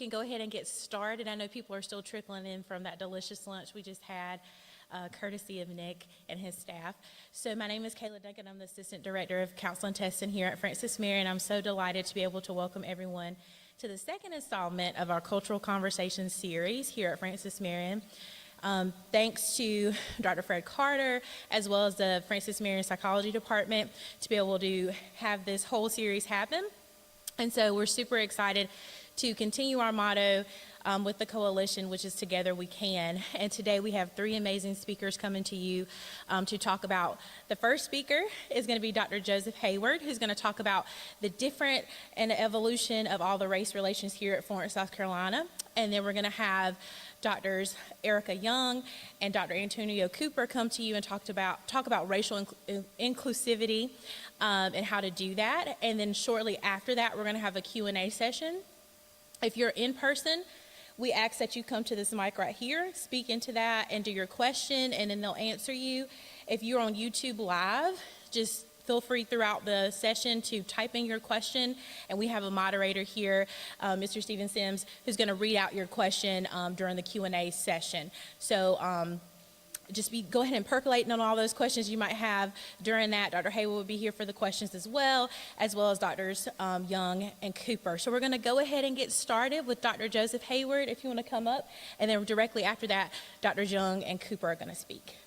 Can go ahead and get started. I know people are still trickling in from that delicious lunch we just had, courtesy of Nick and his staff. So my name is Kayla Duncan. I'm the Assistant Director of Counsel and Testing here at Francis Marion. I'm so delighted to be able to welcome everyone to the second installment of our Cultural Conversations series here at Francis Marion. Thanks to Dr. Fred Carter, as well as the Francis Marion Psychology Department, to be able to have this whole series happen. And so we're super excited to continue our motto with the coalition, which is Together We Can. And today we have three amazing speakers coming to you to talk about. The first speaker is going to be Dr. Joseph Heyward, who's going to talk about the different and the evolution of all the race relations here at Florence, South Carolina. And then we're going to have Drs. Erica Young and Dr. Antonio Cooper come to you and talk about racial inclusivity and how to do that. And then shortly after that, we're going to have a Q&A session. If you're in person, we ask that you come to this mic right here, speak into that, and do your question, and then they'll answer you. If you're on YouTube Live, just feel free throughout the session to type in your question, and we have a moderator here, Mr. Stephen Sims, who's going to read out your question during the Q&A session. So go ahead and percolating on all those questions you might have during that. Dr. Heyward will be here for the questions as well as Drs. Young and Cooper. So we're going to go ahead and get started with Dr. Joseph Heyward, if you want to come up, and then directly after that, Drs. Young and Cooper are going to speak.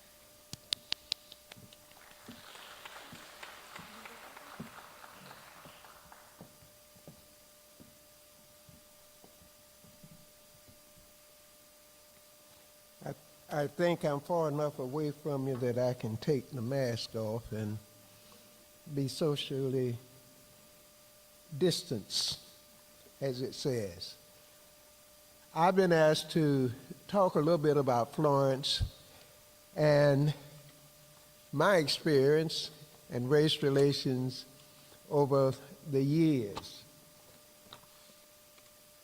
I think I'm far enough away from you that I can take the mask off and be socially distanced, as it says. I've been asked to talk a little bit about Florence and my experience and race relations over the years.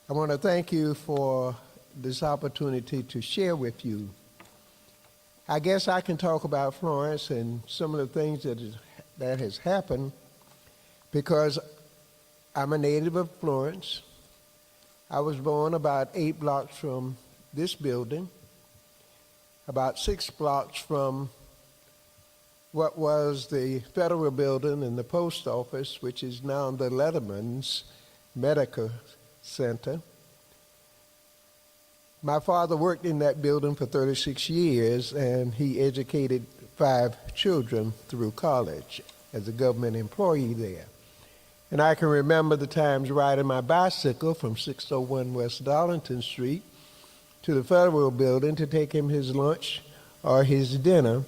I want to thank you for this opportunity to share with you. I guess I can talk about Florence and some of the things that has happened because I'm a native of Florence. I was born about 8 blocks from this building, about 6 blocks from what was the federal building and the post office, which is now the Letterman's Medical Center. My father worked in that building for 36 years, and he educated 5 children through college as a government employee there. And I can remember the times riding my bicycle from 601 West Darlington Street to the federal building to take him his lunch or his dinner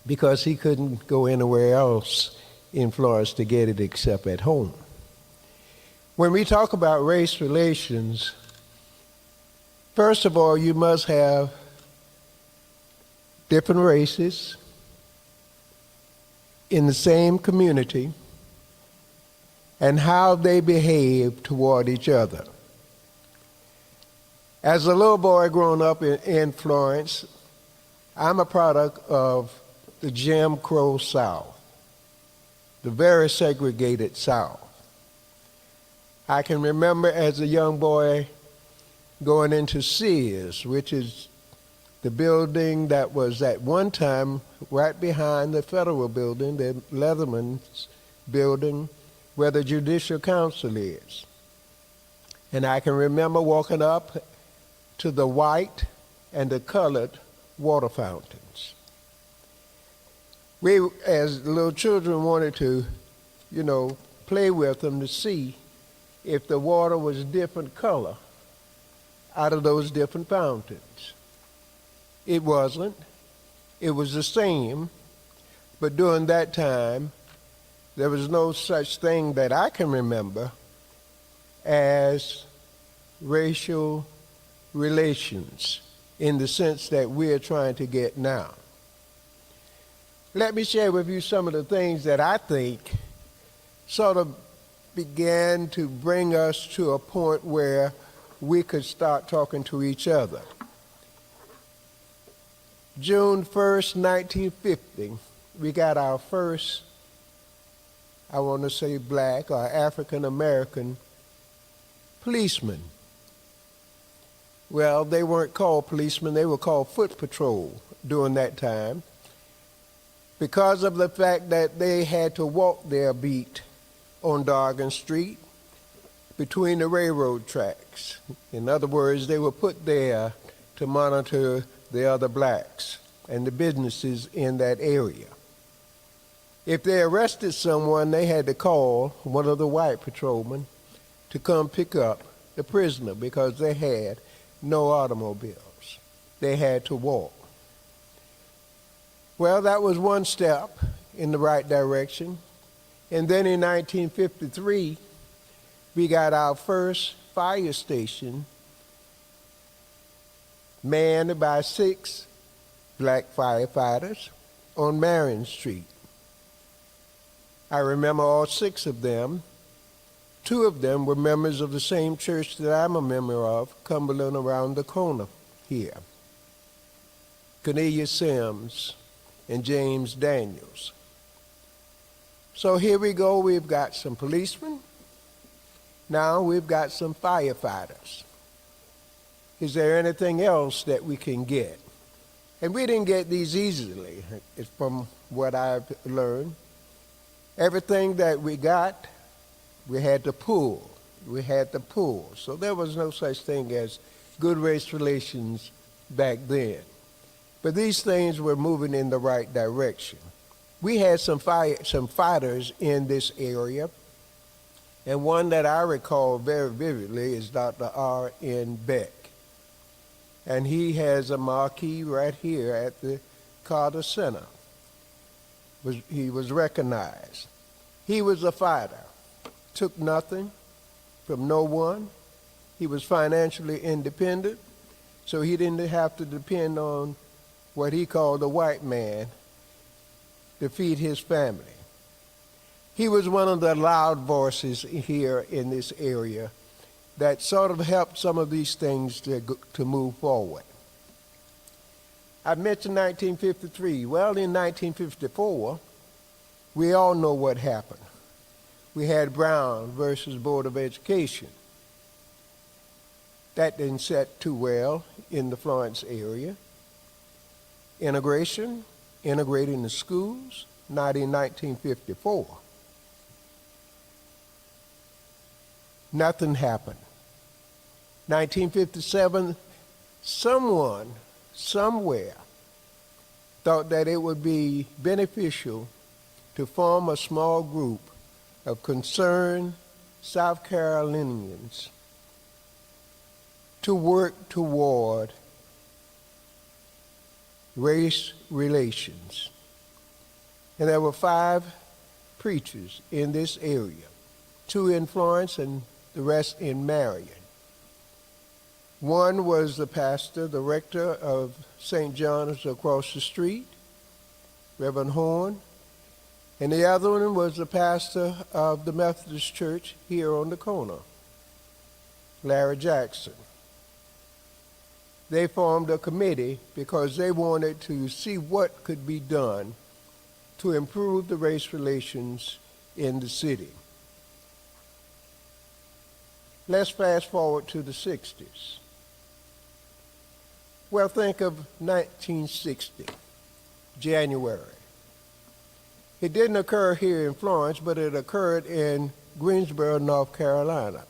because he couldn't go anywhere else in Florence to get it except at home. When we talk about race relations, first of all, you must have different races in the same community and how they behave toward each other. As a little boy growing up in Florence, I'm a product of the Jim Crow South, the very segregated South. I can remember as a young boy going into Sears, which is the building that was at one time right behind the federal building, the Leatherman's building, where the Judicial Council is. And I can remember walking up to the white and the colored water fountains. We, as little children, wanted to, play with them to see if the water was a different color out of those different fountains. It wasn't. It was the same, but during that time, there was no such thing that I can remember as racial relations in the sense that we're trying to get now. Let me share with you some of the things that I think sort of began to bring us to a point where we could start talking to each other. June 1st, 1950, we got our first, I want to say black or African American policeman Well, they weren't called policemen, they were called foot patrol during that time, because of the fact that they had to walk their beat on Dargan Street between the railroad tracks. In other words, they were put there to monitor the other blacks and the businesses in that area. If they arrested someone, they had to call one of the white patrolmen to come pick up the prisoner because they had no automobiles. They had to walk. Well, that was one step in the right direction. And then in 1953, we got our first fire station manned by 6 black firefighters on Marion Street. I remember all 6 of them. 2 of them were members of the same church that I'm a member of, Cumberland around the corner here. Cornelia Sims and James Daniels. So here we go, we've got some policemen. Now we've got some firefighters. Is there anything else that we can get? And we didn't get these easily, from what I've learned. Everything that we got, we had to pull. We had to pull. So there was no such thing as good race relations back then. But these things were moving in the right direction. We had some fighters in this area, and one that I recall very vividly is Dr. R.N. Beck. And he has a marquee right here at the Carter Center. He was recognized. He was a fighter, took nothing from no one. He was financially independent, so he didn't have to depend on what he called the white man to feed his family. He was one of the loud voices here in this area that sort of helped some of these things to move forward. I mentioned 1953. Well, in 1954, we all know what happened. We had Brown versus Board of Education. That didn't set too well in the Florence area. Integrating the schools, not in 1954. Nothing happened. 1957, someone, somewhere, thought that it would be beneficial to form a small group of concerned South Carolinians to work toward race relations. And there were 5 preachers in this area, 2 in Florence and the rest in Marion. One was the pastor, the rector of St. John's across the street, Reverend Horn, and the other one was the pastor of the Methodist Church here on the corner, Larry Jackson. They formed a committee because they wanted to see what could be done to improve the race relations in the city. Let's fast forward to the 60s. Well, think of 1960, January. It didn't occur here in Florence, but it occurred in Greensboro, North Carolina.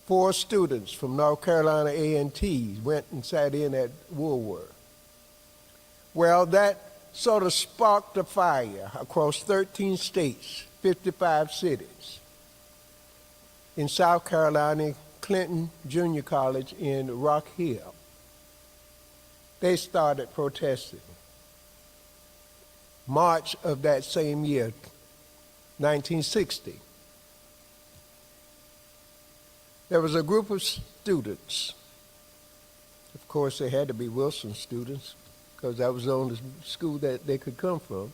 4 students from North Carolina A&T went and sat in at Woolworth. Well, that sort of sparked a fire across 13 states, 55 cities. In South Carolina, Clinton Junior College in Rock Hill, they started protesting. March of that same year, 1960, there was a group of students. Of course, they had to be Wilson students because that was the only school that they could come from.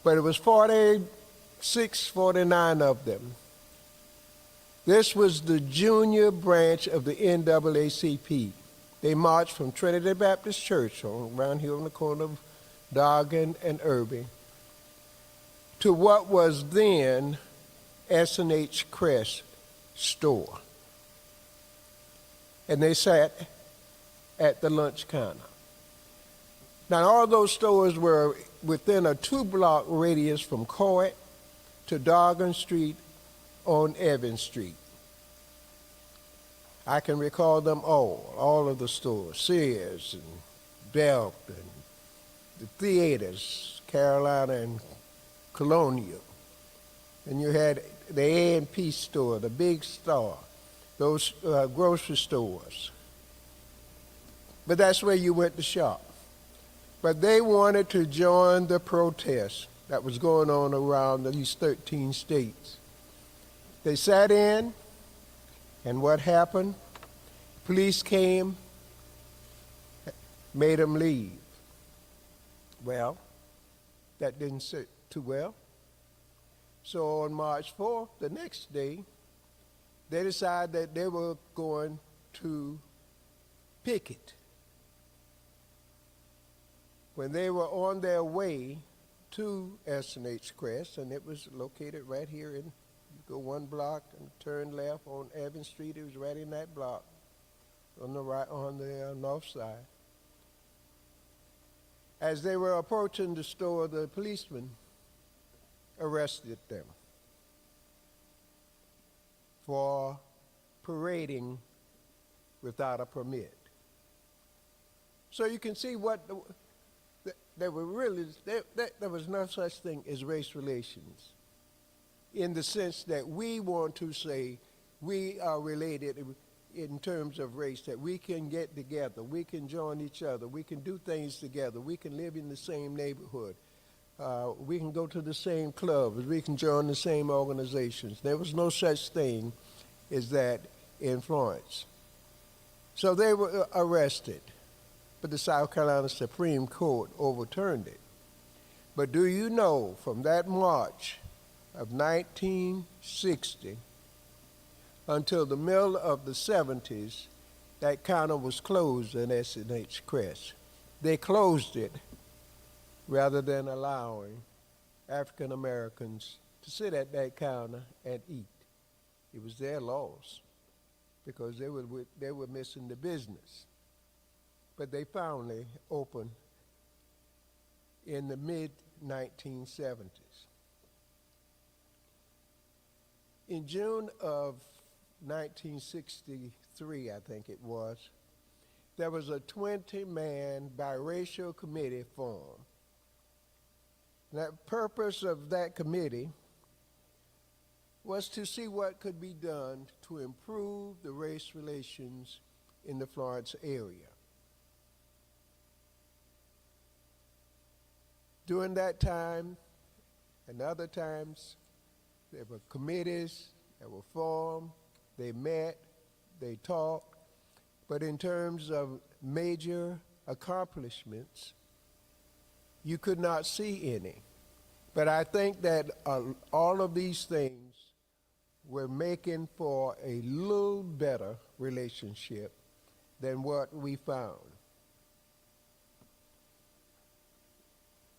But it was 46, 49 of them. This was the junior branch of the NAACP. They marched from Trinity Baptist Church around here on the corner of Dargan and Irving to what was then S&H Crest store. and they sat at the lunch counter. Now, all those stores were within a 2-block radius from Court to Dargan Street on Evans Street. I can recall them all of the stores, Sears and Belk and the theaters, Carolina and Colonial. And you had the A&P store, the Big Star, those grocery stores. But that's where you went to shop. But they wanted to join the protest that was going on around these 13 states. They sat in, and what happened? Police came, made them leave. Well, that didn't sit too well. So on March 4th, the next day, they decided that they were going to picket. When they were on their way to S&H Crest, and it was located right here you go 1 block and turn left on Evans Street. It was right in that block on the right, on the north side. As they were approaching the store, the policeman arrested them for parading without a permit. So you can see what there was no such thing as race relations, in the sense that we want to say we are related in terms of race, that we can get together, we can join each other, we can do things together, we can live in the same neighborhood, we can go to the same clubs, we can join the same organizations. There was no such thing as that in Florence. So they were arrested, but the South Carolina Supreme Court overturned it. But do you know, from that March of 1960 until the middle of the 70s, that counter was closed in S&H Crest. They closed it rather than allowing African Americans to sit at that counter and eat. It was their loss because they were missing the business. But they finally opened in the mid-1970s. In June of 1963, I think it was, there was a 20-man biracial committee formed. The purpose of that committee was to see what could be done to improve the race relations in the Florence area. During that time and other times, there were committees that were formed, they met, they talked, but in terms of major accomplishments, you could not see any. But I think that all of these things were making for a little better relationship than what we found.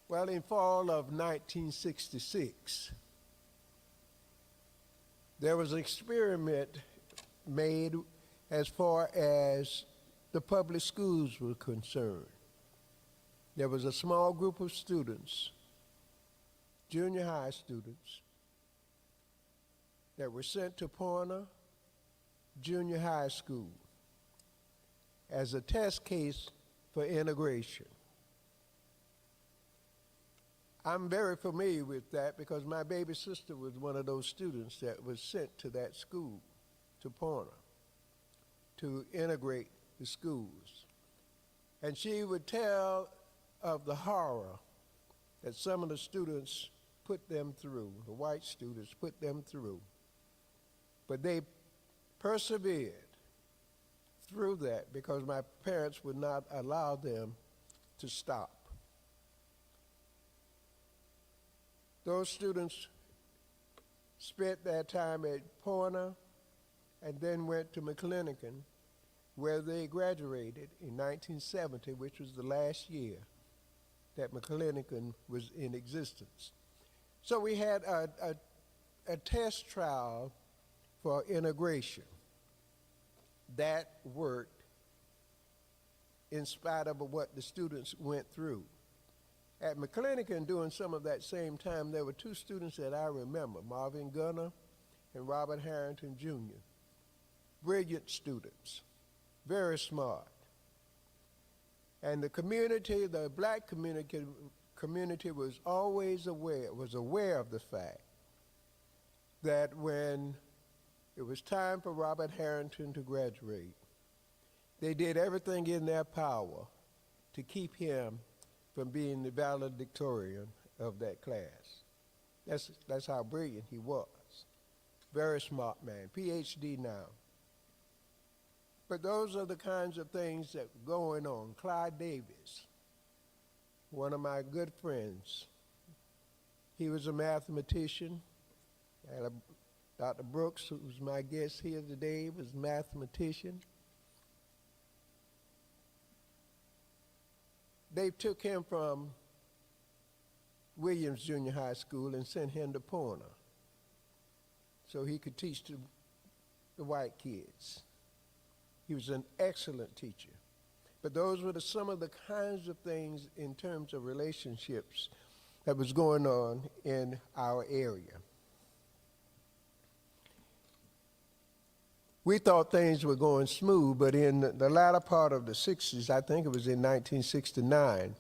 Well, in fall of 1966, there was an experiment made as far as the public schools were concerned. There was a small group of students, junior high students, that were sent to Poynter Junior High School as a test case for integration. I'm very familiar with that because my baby sister was one of those students that was sent to that school, to Poynter, to integrate the schools. And she would tell of the horror that some of the students put them through, the white students put them through. But they persevered through that because my parents would not allow them to stop. Those students spent their time at Poynter and then went to McClinican, where they graduated in 1970, which was the last year that McClinican was in existence. So we had a test trial for integration. that worked in spite of what the students went through. At McClinican, during some of that same time, there were two students that I remember, Marvin Gunner and Robert Harrington Jr. Brilliant students, very smart. And the community, the black community was always aware of the fact that when it was time for Robert Harrington to graduate, they did everything in their power to keep him from being the valedictorian of that class. That's how brilliant he was. Very smart man, PhD now. But those are the kinds of things that were going on. Clyde Davis, one of my good friends, he was a mathematician. Dr. Brooks, who's my guest here today, was a mathematician. They took him from Williams Junior High School and sent him to Porter so he could teach the white kids. He was an excellent teacher. But those were some of the kinds of things in terms of relationships that was going on in our area. We thought things were going smooth, but in the latter part of the 60s, I think it was in 1969,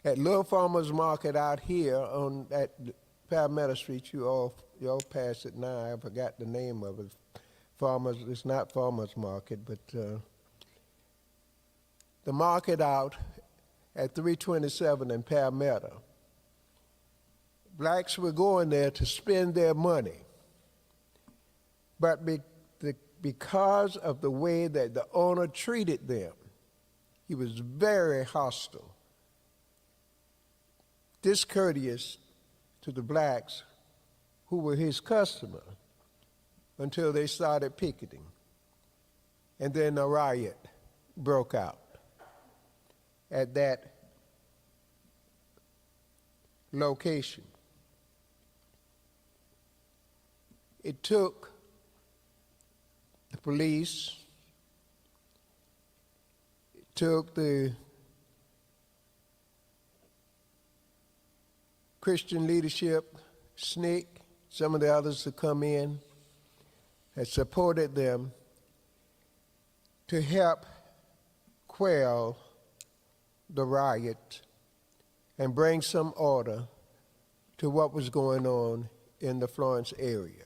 at Little Farmers Market out here at Palmetto Street, you all pass it now, I forgot the name of it. It's not Farmers Market, but the market out at 327 in Palmetto. Blacks were going there to spend their money, but because of the way that the owner treated them, he was very hostile, discourteous to the blacks who were his customer until they started picketing. And then a riot broke out at that location. It took the police, it took the Christian leadership, SNCC, some of the others to come in that supported them to help quell the riot and bring some order to what was going on in the Florence area.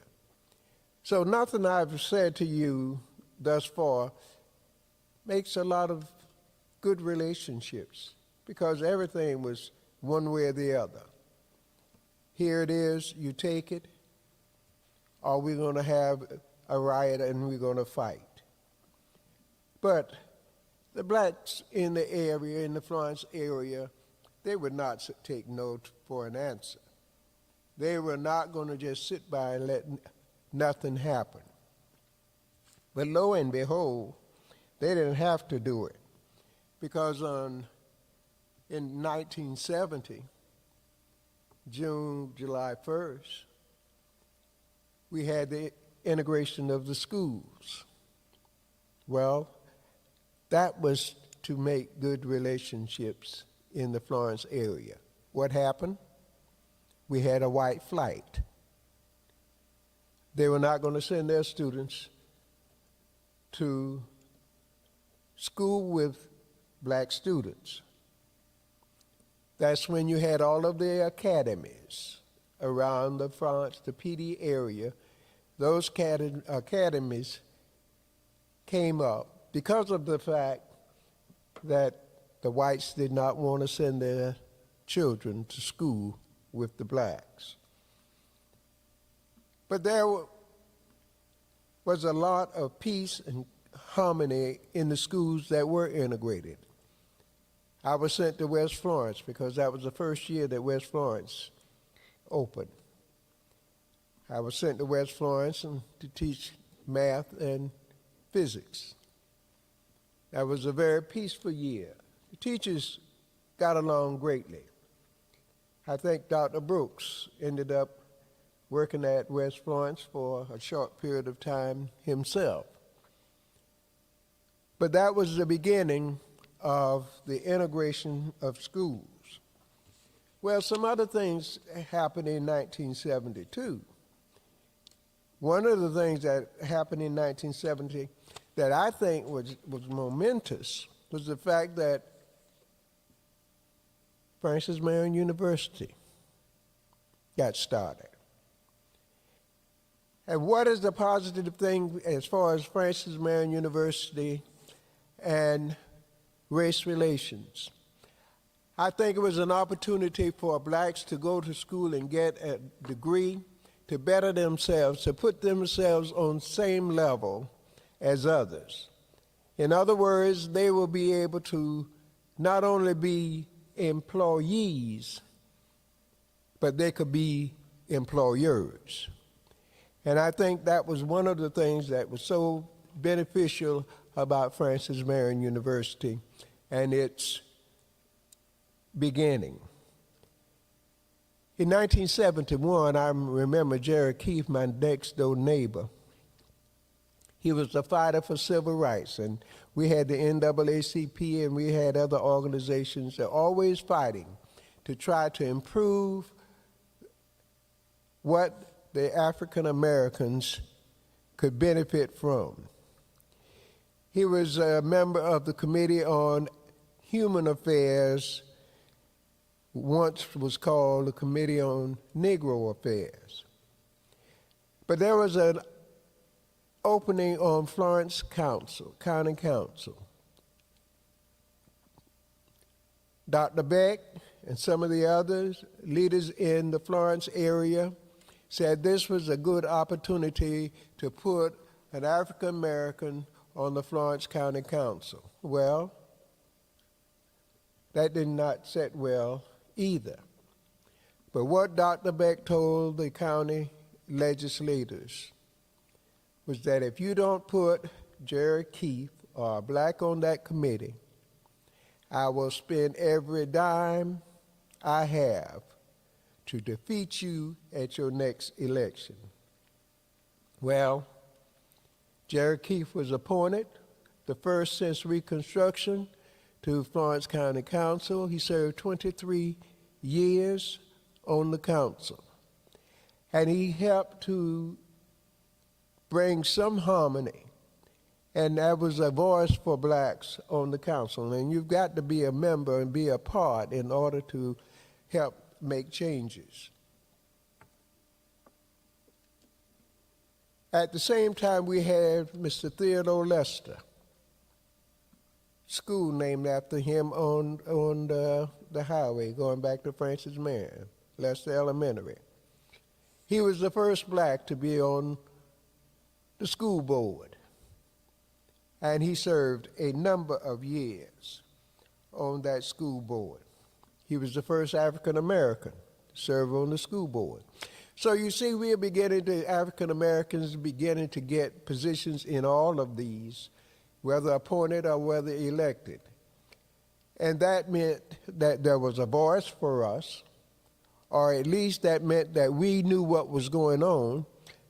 So nothing I've said to you thus far makes a lot of good relationships because everything was one way or the other. Here it is, you take it, or we're going to have a riot and we're going to fight. But the blacks in the area, in the Florence area, they would not take no for an answer. They were not going to just sit by and let nothing happen. But lo and behold, they didn't have to do it because in 1970, July 1st, we had the integration of the schools. Well, that was to make good relationships in the Florence area. What happened? We had a white flight. They were not going to send their students to school with black students. That's when you had all of the academies around the Florence, the PD area. Those academies came up because of the fact that the whites did not want to send their children to school with the blacks. But there was a lot of peace and harmony in the schools that were integrated. I was sent to West Florence because that was the first year that West Florence opened. I was sent to West Florence to teach math and physics. That was a very peaceful year. The teachers got along greatly. I think Dr. Brooks ended up working at West Florence for a short period of time himself. But that was the beginning of the integration of schools. Well, some other things happened in 1972. One of the things that happened in 1970 that I think was momentous was the fact that Francis Marion University got started. And what is the positive thing as far as Francis Marion University and race relations? I think it was an opportunity for blacks to go to school and get a degree, to better themselves, to put themselves on the same level as others. In other words, they will be able to not only be employees, but they could be employers. And I think that was one of the things that was so beneficial about Francis Marion University and its beginning. In 1971, I remember Jerry Keefe, my next door neighbor. He was a fighter for civil rights, and we had the NAACP and we had other organizations that are always fighting to try to improve what the African Americans could benefit from. He was a member of the Committee on Human Affairs, once was called the Committee on Negro Affairs. But there was an opening on Florence County Council. Dr. Beck and some of the others, leaders in the Florence area, said this was a good opportunity to put an African American on the Florence County Council. Well, that did not sit well either. But what Dr. Beck told the county legislators was that if you don't put Jerry Keefe or a black on that committee, I will spend every dime I have to defeat you at your next election. Well, Jerry Keefe was appointed, the first since Reconstruction, to Florence County Council. He served 23 years on the council. And he helped to bring some harmony. And that was a voice for blacks on the council. And you've got to be a member and be a part in order to help make changes. At the same time, we had Mr. Theodore Lester, school named after him on the highway going back to Francis Marion, Lester Elementary. He was the first black to be on the school board, and he served a number of years on that school board. He was the first African American to serve on the school board. So you see, we are beginning to, African Americans beginning to get positions in all of these, whether appointed or whether elected. And that meant that there was a voice for us, or at least that meant that we knew what was going on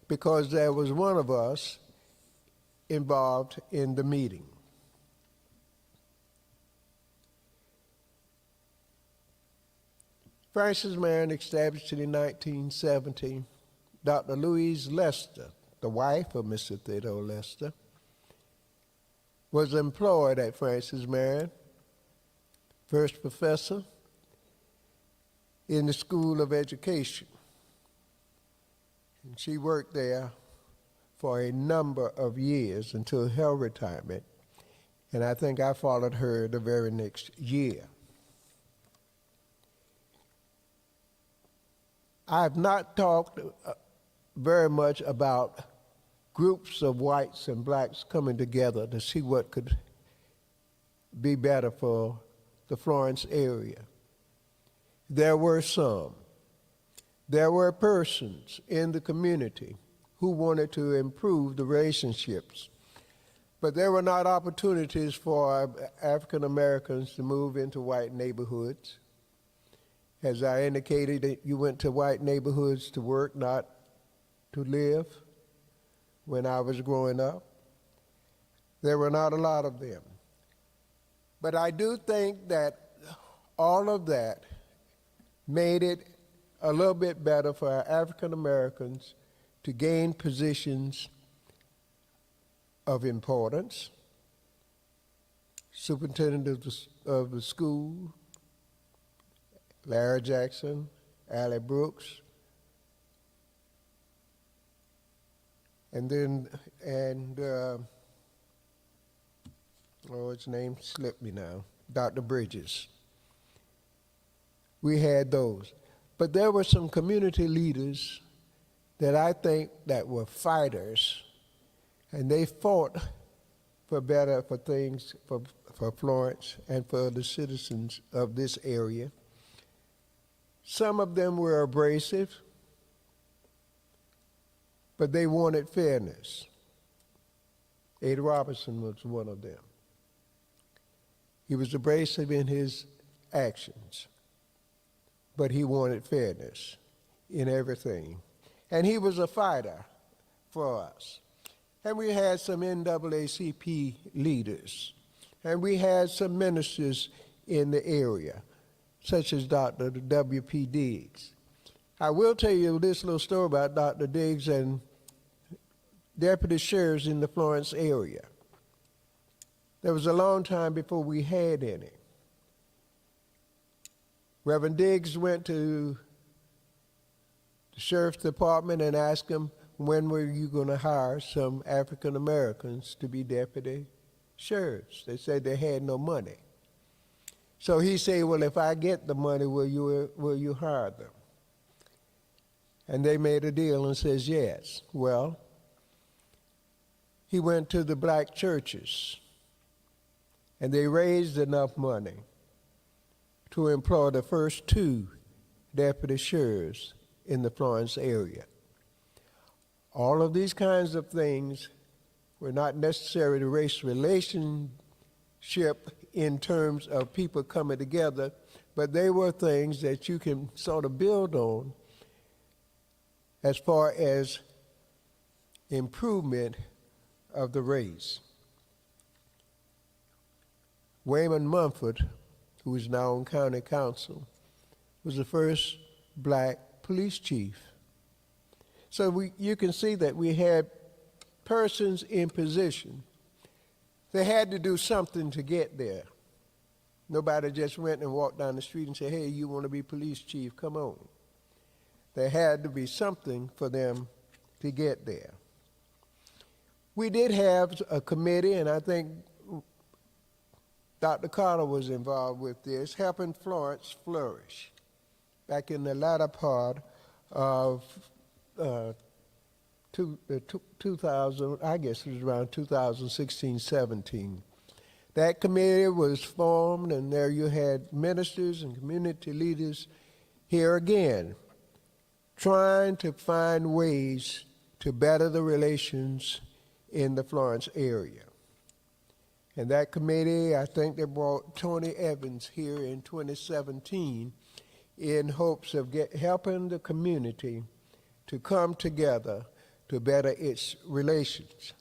because there was one of us involved in the meeting. Francis Marion established in 1970. Dr. Louise Lester, the wife of Mr. Theodore Lester, was employed at Francis Marion, first professor in the School of Education. And she worked there for a number of years until her retirement, and I think I followed her the very next year. I've not talked very much about groups of whites and blacks coming together to see what could be better for the Florence area. There were some. There were persons in the community who wanted to improve the relationships, but there were not opportunities for African Americans to move into white neighborhoods. As I indicated, you went to white neighborhoods to work, not to live, when I was growing up. There were not a lot of them. But I do think that all of that made it a little bit better for our African Americans to gain positions of importance. Superintendent of the school, Larry Jackson, Allie Brooks, and his name slipped me now, Dr. Bridges. We had those. But there were some community leaders that I think that were fighters, and they fought for things for Florence and for the citizens of this area. Some of them were abrasive, but they wanted fairness. Ada Robertson was one of them. He was abrasive in his actions, but he wanted fairness in everything. And he was a fighter for us. And we had some NAACP leaders, and we had some ministers in the area, such as Dr. W.P. Diggs. I will tell you this little story about Dr. Diggs and deputy sheriffs in the Florence area. There was a long time before we had any. Reverend Diggs went to the sheriff's department and asked them, when were you going to hire some African Americans to be deputy sheriffs? They said they had no money. So he said, well, if I get the money, will you hire them? And they made a deal and says yes. Well, he went to the black churches, and they raised enough money to employ the first 2 deputy sheriffs in the Florence area. All of these kinds of things were not necessarily race relationship in terms of people coming together, but they were things that you can sort of build on as far as improvement of the race. Wayman Mumford, who is now on county council, was the first black police chief. So you can see that we had persons in position. They had to do something to get there. Nobody just went and walked down the street and said, hey, you want to be police chief, come on. There had to be something for them to get there. We did have a committee, and I think Dr. Carter was involved with this, helping Florence flourish back in the latter part of 2000, I guess it was around 2016, 17. That committee was formed, and there you had ministers and community leaders here again, trying to find ways to better the relations in the Florence area. And that committee, I think they brought Tony Evans here in 2017 in hopes of helping the community to come together to better its relations.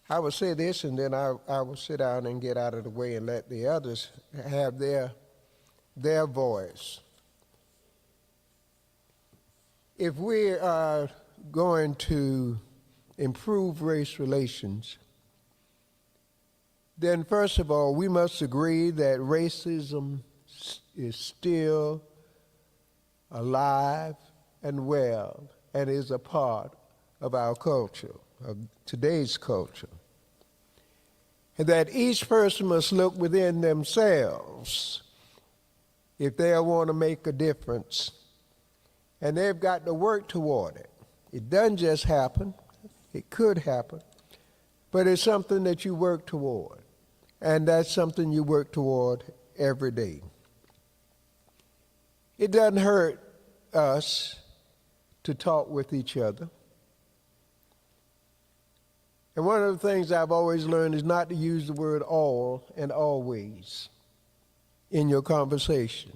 I will say this, and then I will sit down and get out of the way and let the others have their voice. If we are going to improve race relations, then first of all, we must agree that racism is still alive and well and is a part of our culture, of today's culture. And that each person must look within themselves if they want to make a difference. And they've got to work toward it. It doesn't just happen. It could happen. But it's something that you work toward. And that's something you work toward every day. It doesn't hurt us to talk with each other. And one of the things I've always learned is not to use the word all and always in your conversation,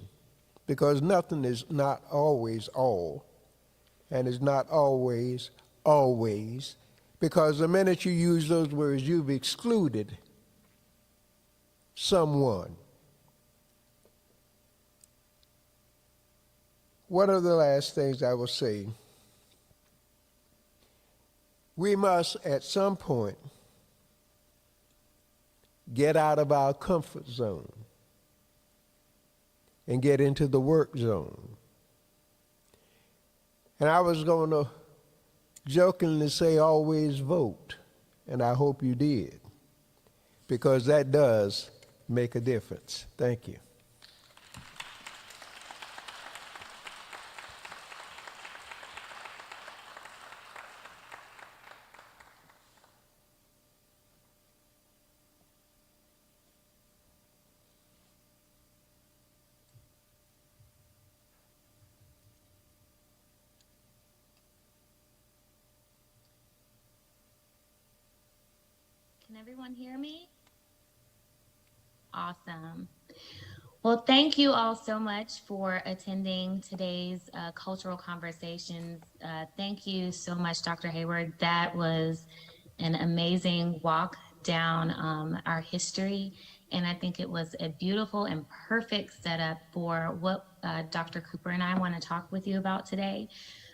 because nothing is not always all and is not always, Because the minute you use those words, you've excluded someone. One of the last things I will say, we must at some point get out of our comfort zone and get into the work zone. And I was going to jokingly say always vote, and I hope you did, because that does make a difference. Thank you. Can everyone hear me? Awesome. Well, thank you all so much for attending today's cultural conversations. Thank you so much, Dr. Heyward. That was an amazing walk down our history. And I think it was a beautiful and perfect setup for what Dr. Cooper and I want to talk with you about today.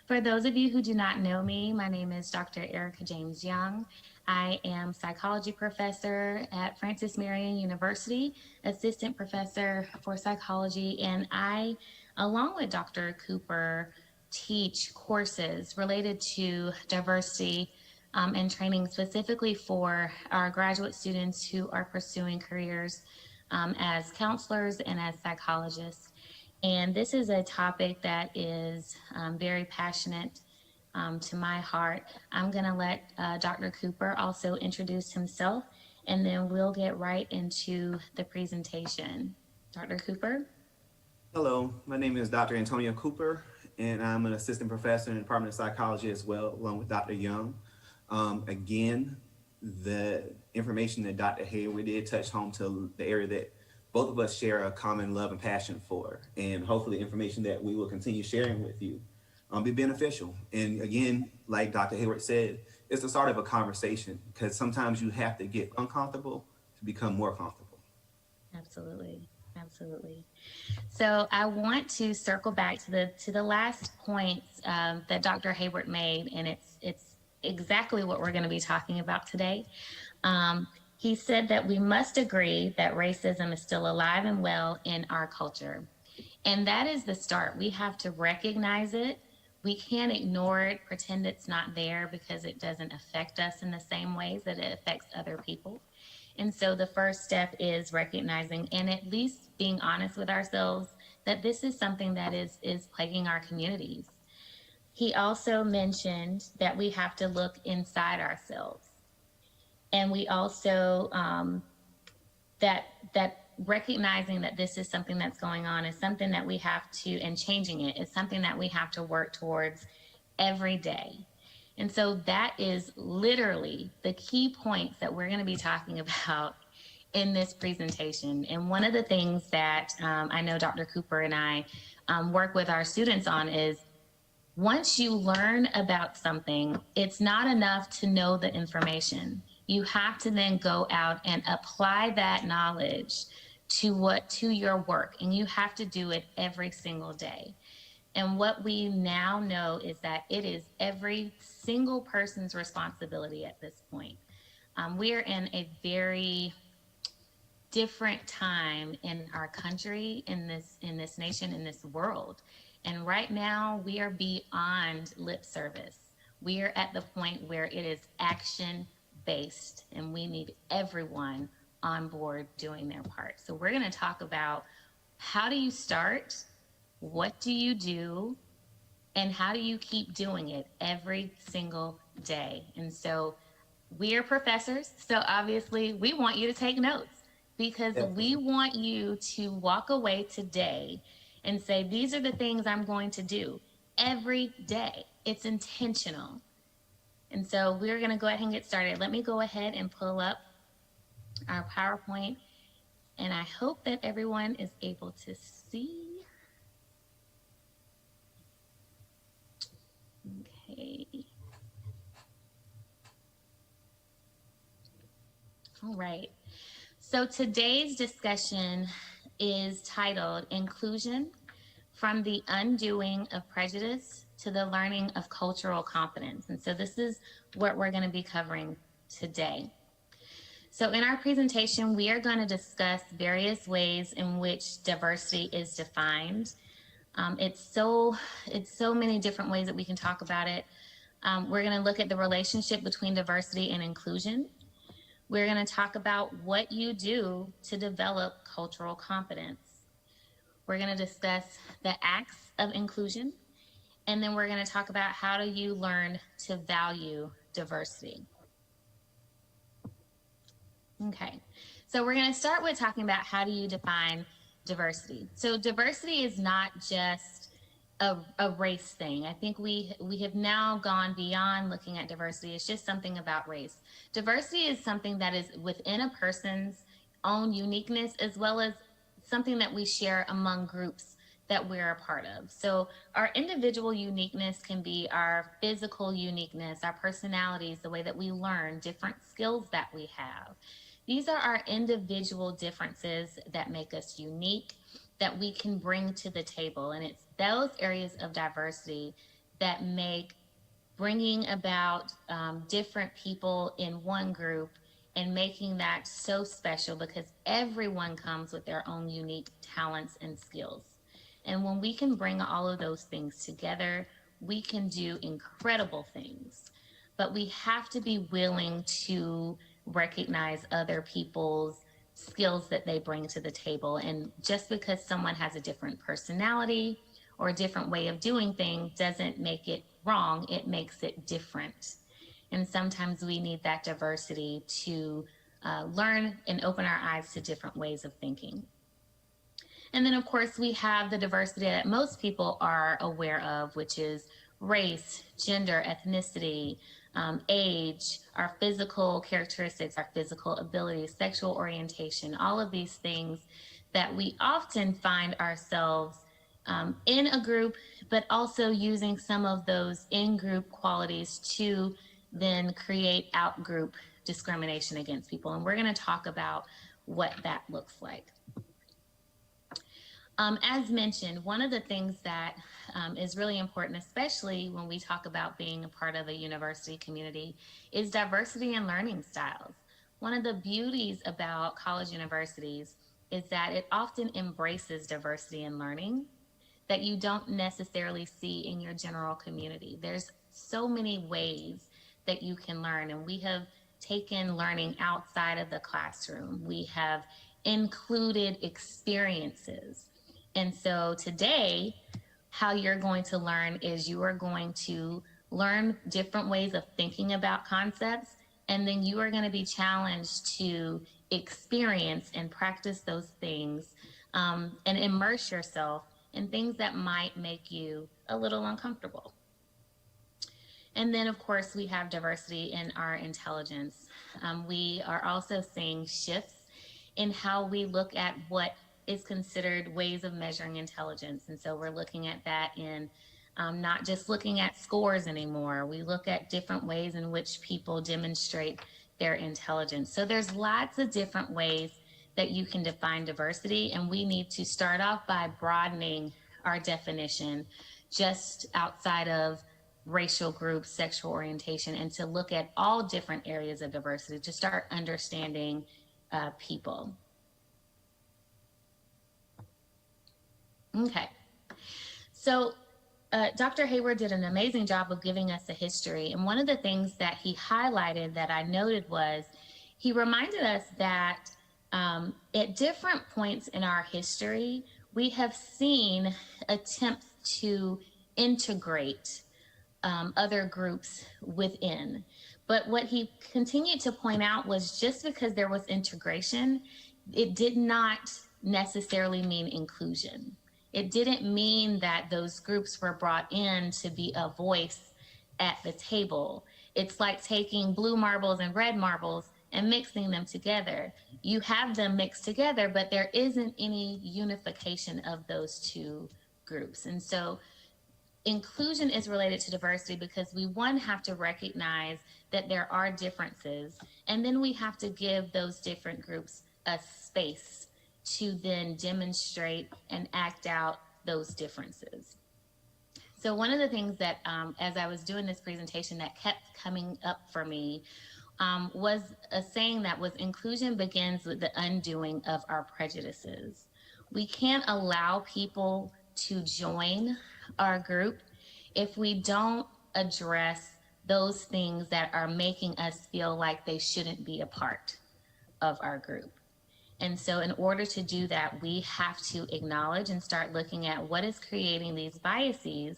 For those of you who do not know me, my name is Dr. Erica James Young. I am psychology professor at Francis Marion University, assistant professor for psychology, and I, along with Dr. Cooper, teach courses related to diversity and training specifically for our graduate students who are pursuing careers as counselors and as psychologists. And this is a topic that is very passionate to my heart. I'm going to let Dr. Cooper also introduce himself, and then we'll get right into the presentation. Dr. Cooper? Hello, my name is Dr. Antonio Cooper, and I'm an assistant professor in the Department of Psychology as well, along with Dr. Young. Again, the information that Dr. Heyward did touch home to the area that both of us share a common love and passion for, and hopefully information that we will continue sharing with you be beneficial. And again, like Dr. Heyward said, it's the start of a conversation, because sometimes you have to get uncomfortable to become more comfortable. Absolutely, absolutely. So I want to circle back to the last points that Dr. Heyward made, and it's exactly what we're going to be talking about today. He said that we must agree that racism is still alive and well in our culture. And that is the start. We have to recognize it. We can't ignore it, pretend it's not there, because it doesn't affect us in the same ways that it affects other people. And so the first step is recognizing and at least being honest with ourselves that this is something that is plaguing our communities. He also mentioned that we have to look inside ourselves. And we also, that recognizing that this is something that's going on is something that we have to, and changing it is something that we have to work towards every day. And so that is literally the key points that we're going to be talking about in this presentation. And one of the things that I know Dr. Cooper and I work with our students on is, once you learn about something, it's not enough to know the information. You have to then go out and apply that knowledge to your work, and you have to do it every single day. And what we now know is that it is every single person's responsibility at this point. We're in a very different time in our country, in this nation, in this world. And right now we are beyond lip service. We are at the point where it is action based, and we need everyone on board doing their part. So we're going to talk about, how do you start, what do you do, and how do you keep doing it every single day? And so we are professors, so obviously we want you to take notes, because we want you to walk away today and say, these are the things I'm going to do every day. It's intentional. And so we're going to go ahead and get started. Let me go ahead and pull up our PowerPoint, and I hope that everyone is able to see. Okay. All right. So today's discussion is titled Inclusion: From the Undoing of Prejudice to the Learning of Cultural Competence. And so this is what we're going to be covering today. So in our presentation, we are going to discuss various ways in which diversity is defined. It's so many different ways that we can talk about it. We're going to look at the relationship between diversity and inclusion. We're going to talk about what you do to develop cultural competence. We're going to discuss the acts of inclusion, and then we're going to talk about how do you learn to value diversity. Okay, so we're going to start with talking about how do you define diversity. So diversity is not just a race thing. I think we have now gone beyond looking at diversity. It's just something about race. Diversity is something that is within a person's own uniqueness, as well as something that we share among groups that we're a part of. So our individual uniqueness can be our physical uniqueness, our personalities, the way that we learn, different skills that we have. These are our individual differences that make us unique, that we can bring to the table. And it's those areas of diversity that make bringing about different people in one group and making that so special, because everyone comes with their own unique talents and skills. And when we can bring all of those things together, we can do incredible things. But we have to be willing to recognize other people's skills that they bring to the table. And just because someone has a different personality or a different way of doing things doesn't make it wrong, it makes it different. And sometimes we need that diversity to learn and open our eyes to different ways of thinking. And then, of course, we have the diversity that most people are aware of, which is race, gender, ethnicity, age, our physical characteristics, our physical abilities, sexual orientation, all of these things that we often find ourselves in a group, but also using some of those in-group qualities to then create out-group discrimination against people. And we're going to talk about what that looks like. As mentioned, one of the things that is really important, especially when we talk about being a part of a university community, is diversity in learning styles. One of the beauties about college universities is that it often embraces diversity in learning that you don't necessarily see in your general community. There's so many ways that you can learn, and we have taken learning outside of the classroom. We have included experiences. And so today, how you're going to learn is you are going to learn different ways of thinking about concepts, and then you are going to be challenged to experience and practice those things and immerse yourself in things that might make you a little uncomfortable. And then, of course, we have diversity in our intelligence. We are also seeing shifts in how we look at what is considered ways of measuring intelligence. And so we're looking at that in not just looking at scores anymore. We look at different ways in which people demonstrate their intelligence. So there's lots of different ways that you can define diversity, and we need to start off by broadening our definition just outside of racial groups, sexual orientation, and to look at all different areas of diversity to start understanding people. Okay, so Dr. Heyward did an amazing job of giving us a history. And one of the things that he highlighted that I noted was he reminded us that at different points in our history, we have seen attempts to integrate other groups within. But what he continued to point out was just because there was integration, it did not necessarily mean inclusion. It didn't mean that those groups were brought in to be a voice at the table. It's like taking blue marbles and red marbles and mixing them together. You have them mixed together, but there isn't any unification of those two groups. And so inclusion is related to diversity because we, one, have to recognize that there are differences, and then we have to give those different groups a space to then demonstrate and act out those differences. So one of the things that, as I was doing this presentation, that kept coming up for me was a saying that was, inclusion begins with the undoing of our prejudices. We can't allow people to join our group if we don't address those things that are making us feel like they shouldn't be a part of our group. And so in order to do that, we have to acknowledge and start looking at what is creating these biases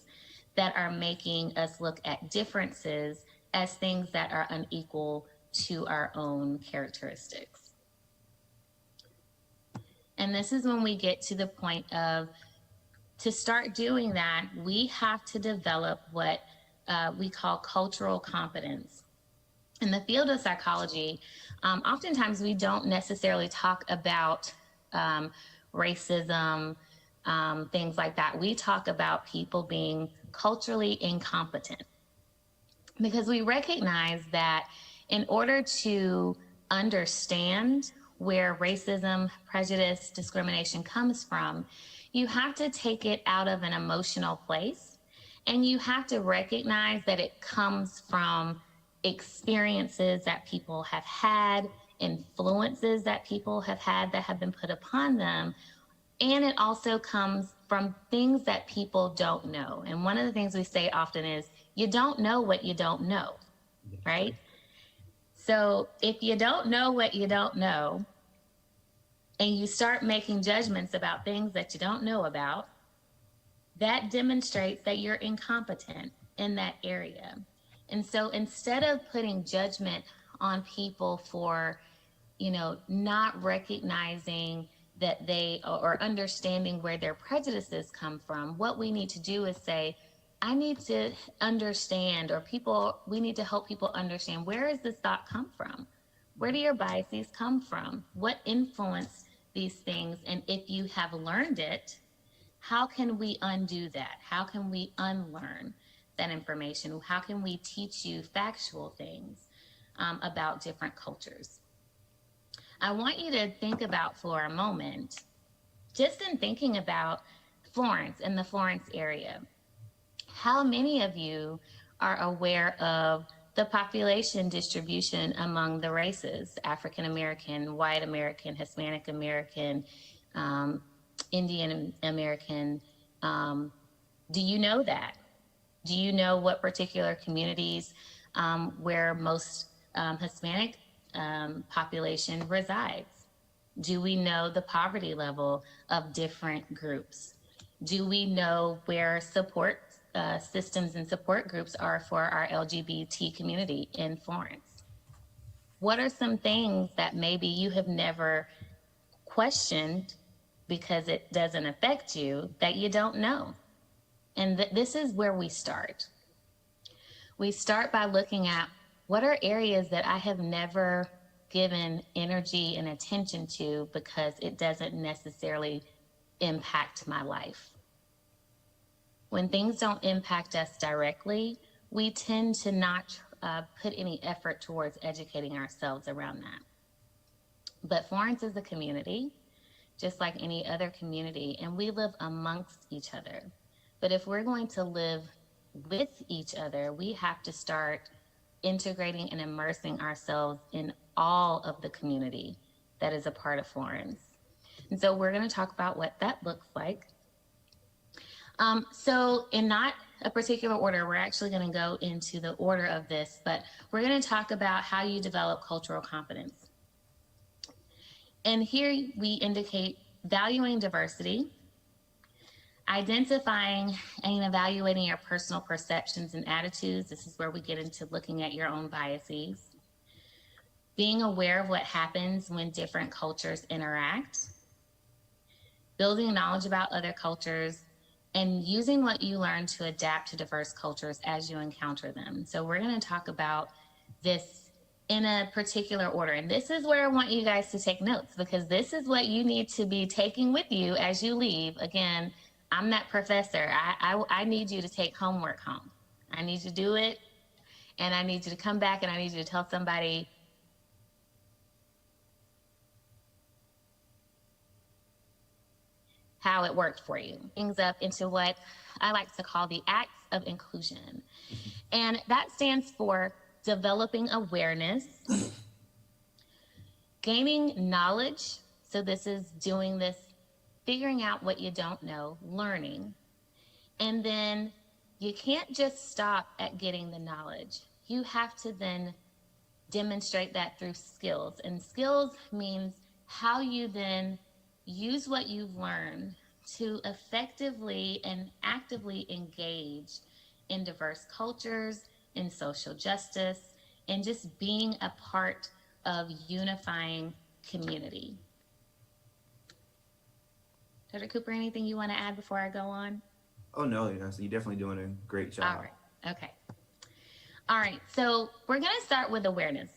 that are making us look at differences as things that are unequal to our own characteristics. And this is when we get to the point of, to start doing that, we have to develop what we call cultural competence. In the field of psychology, oftentimes we don't necessarily talk about racism, things like that. We talk about people being culturally incompetent because we recognize that in order to understand where racism, prejudice, discrimination comes from, you have to take it out of an emotional place, and you have to recognize that it comes from experiences that people have had, influences that people have had that have been put upon them, and it also comes from things that people don't know. And one of the things we say often is, you don't know what you don't know, right? So if you don't know what you don't know, and you start making judgments about things that you don't know about, that demonstrates that you're incompetent in that area. And so instead of putting judgment on people for, not recognizing that they, or understanding where their prejudices come from, what we need to do is say, I need to understand, or we need to help people understand, where does this thought come from? Where do your biases come from? What influenced these things? And if you have learned it, how can we undo that? How can we unlearn that information? How can we teach you factual things about different cultures? I want you to think about for a moment, just in thinking about Florence and the Florence area, how many of you are aware of the population distribution among the races, African American, white American, Hispanic American, Indian American? Do you know that? Do you know what particular communities where most Hispanic population resides? Do we know the poverty level of different groups? Do we know where support systems and support groups are for our LGBT community in Florence? What are some things that maybe you have never questioned because it doesn't affect you that you don't know? And this is where we start. We start by looking at, what are areas that I have never given energy and attention to because it doesn't necessarily impact my life? When things don't impact us directly, we tend to not put any effort towards educating ourselves around that. But Florence is a community, just like any other community, and we live amongst each other. But if we're going to live with each other, we have to start integrating and immersing ourselves in all of the community that is a part of Florence. And so we're going to talk about what that looks like. So in not a particular order, we're actually going to go into the order of this, but we're going to talk about how you develop cultural competence. And here we indicate valuing diversity, identifying and evaluating your personal perceptions and attitudes. This is where we get into looking at your own biases. Being aware of what happens when different cultures interact. Building knowledge about other cultures, and using what you learn to adapt to diverse cultures as you encounter them. So we're going to talk about this in a particular order. And this is where I want you guys to take notes, because this is what you need to be taking with you as you leave. Again, I'm that professor. I need you to take homework home. I need you to do it, and I need you to come back, and I need you to tell somebody how it worked for you. Things up into what I like to call the acts of inclusion. And that stands for developing awareness, gaining knowledge. So this is doing this, figuring out what you don't know, learning. And then you can't just stop at getting the knowledge. You have to then demonstrate that through skills. And skills means how you then use what you've learned to effectively and actively engage in diverse cultures, in social justice, and just being a part of unifying community. Dr. Cooper, anything you want to add before I go on? Oh, no, so you're definitely doing a great job. All right. Okay. All right. So we're going to start with awareness.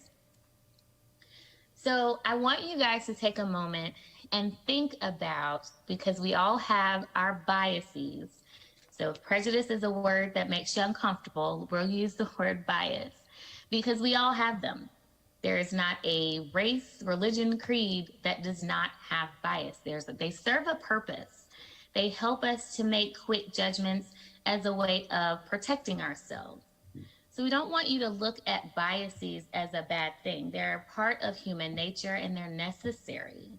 So I want you guys to take a moment and think about, because we all have our biases. So if prejudice is a word that makes you uncomfortable, we'll use the word bias because we all have them. There is not a race, religion, creed that does not have bias. They serve a purpose. They help us to make quick judgments as a way of protecting ourselves. So we don't want you to look at biases as a bad thing. They're a part of human nature and they're necessary.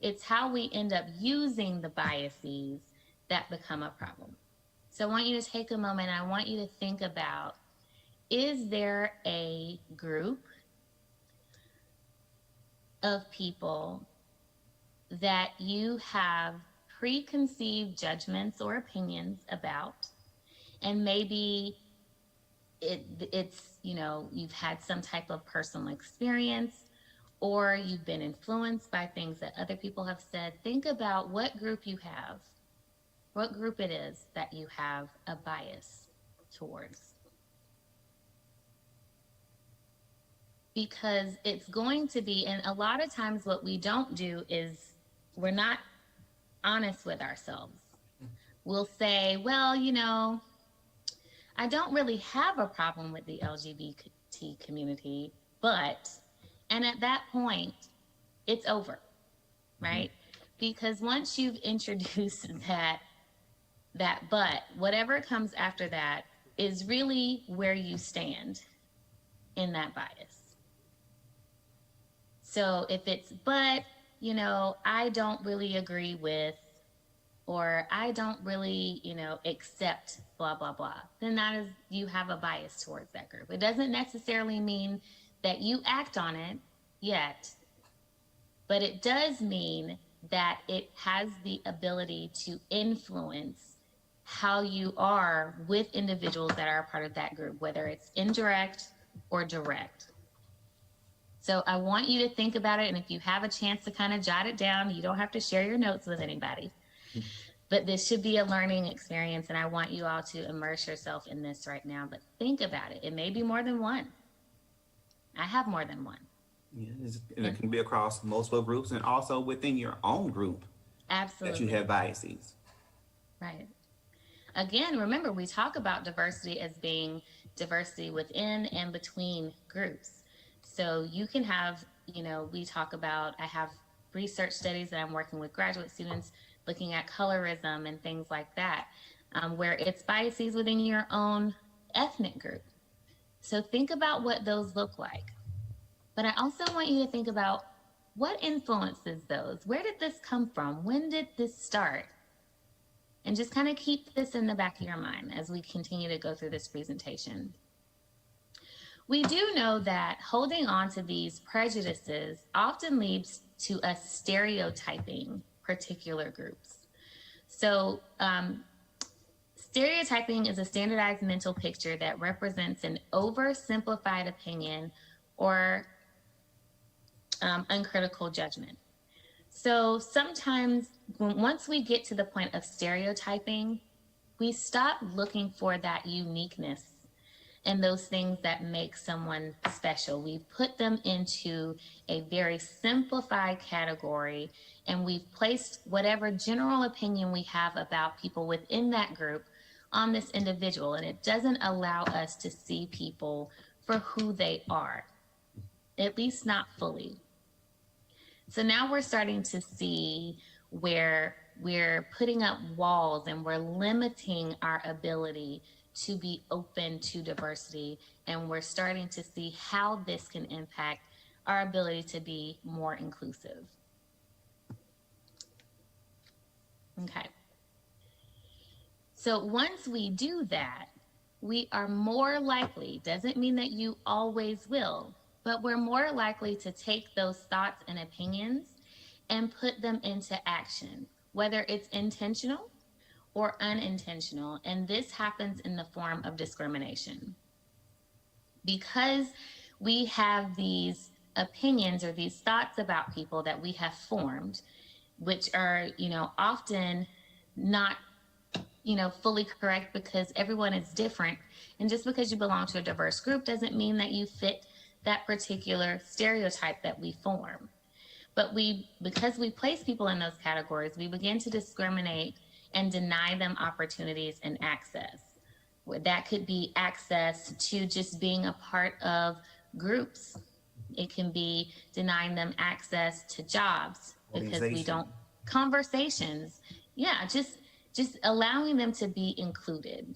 It's how we end up using the biases that become a problem. So I want you to take a moment and I want you to think about, is there a group of people that you have preconceived judgments or opinions about, and maybe it's you've had some type of personal experience, or you've been influenced by things that other people have said? Think about what group you have, what group it is that you have a bias towards. Because it's going to be, and a lot of times what we don't do is we're not honest with ourselves. We'll say, well, I don't really have a problem with the LGBT community, but, and at that point, it's over, right? Because once you've introduced that but, whatever comes after that is really where you stand in that bias. So if it's, but, I don't really agree with, or I don't really, accept blah, blah, blah, then that is, you have a bias towards that group. It doesn't necessarily mean that you act on it yet, but it does mean that it has the ability to influence how you are with individuals that are a part of that group, whether it's indirect or direct. So I want you to think about it, and if you have a chance to kind of jot it down, you don't have to share your notes with anybody. But this should be a learning experience, and I want you all to immerse yourself in this right now. But think about it. It may be more than one. I have more than one. Yeah, and it can be across multiple groups and also within your own group. Absolutely. That you have biases. Right. Again, remember, we talk about diversity as being diversity within and between groups. So you can have, we talk about, I have research studies that I'm working with graduate students looking at colorism and things like that, where it's biases within your own ethnic group. So think about what those look like. But I also want you to think about what influences those. Where did this come from? When did this start? And just kind of keep this in the back of your mind as we continue to go through this presentation. We do know that holding on to these prejudices often leads to us stereotyping particular groups. So stereotyping is a standardized mental picture that represents an oversimplified opinion or uncritical judgment. So sometimes once we get to the point of stereotyping, we stop looking for that uniqueness and those things that make someone special. We've put them into a very simplified category, and we've placed whatever general opinion we have about people within that group on this individual, and it doesn't allow us to see people for who they are, at least not fully. So now we're starting to see where we're putting up walls and we're limiting our ability to be open to diversity, and we're starting to see how this can impact our ability to be more inclusive. Okay. So once we do that, we are more likely, doesn't mean that you always will, but we're more likely to take those thoughts and opinions and put them into action, whether it's intentional or unintentional. And this happens in the form of discrimination. Because we have these opinions or these thoughts about people that we have formed, which are, often not, fully correct, because everyone is different. And just because you belong to a diverse group doesn't mean that you fit that particular stereotype that we form. But because we place people in those categories, we begin to discriminate and deny them opportunities and access. That could be access to just being a part of groups. It can be denying them access to jobs because we don't, conversations. Yeah, just allowing them to be included.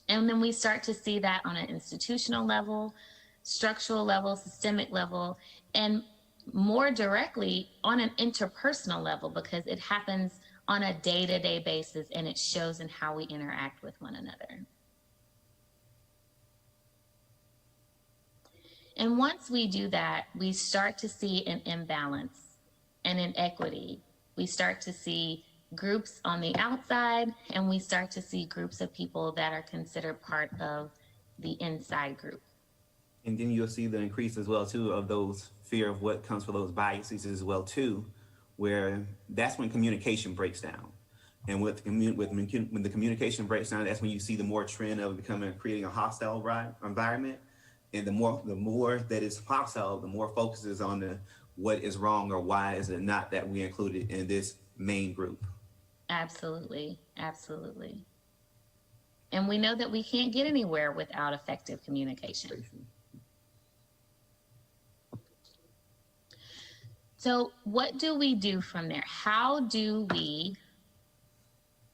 And then we start to see that on an institutional level, structural level, systemic level, and more directly on an interpersonal level, because it happens on a day-to-day basis and it shows in how we interact with one another. And once we do that, we start to see an imbalance and inequity. We start to see groups on the outside, and we start to see groups of people that are considered part of the inside group. And then you'll see the increase as well too of those fear of what comes for those biases as well too, where that's when communication breaks down. And when the communication breaks down, that's when you see the more trend of creating a hostile environment. And the more that is hostile, the more focus is on what is wrong or why is it not that we included in this main group. Absolutely, absolutely. And we know that we can't get anywhere without effective communication. So what do we do from there? How do we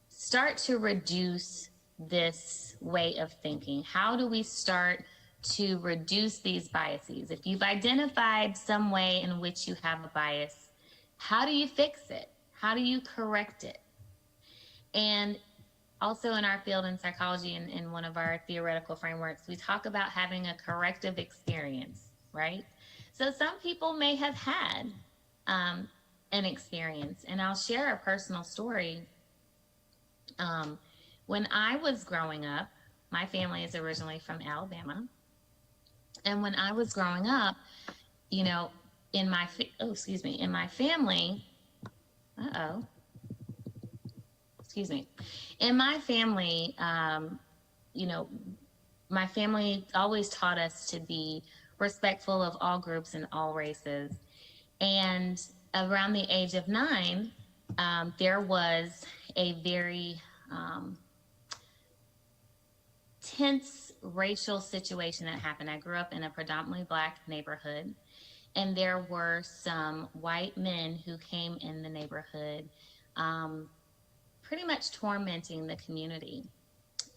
start to reduce this way of thinking? How do we start to reduce these biases? If you've identified some way in which you have a bias, how do you fix it? How do you correct it? And also in our field in psychology, in one of our theoretical frameworks, we talk about having a corrective experience, right? So some people may have had an experience, and I'll share a personal story. When I was growing up, my family is originally from Alabama. And when I was growing up, in my family, in my family, my family always taught us to be respectful of all groups and all races. And around the age of 9, there was a very tense racial situation that happened. I grew up in a predominantly Black neighborhood, and there were some white men who came in the neighborhood, pretty much tormenting the community.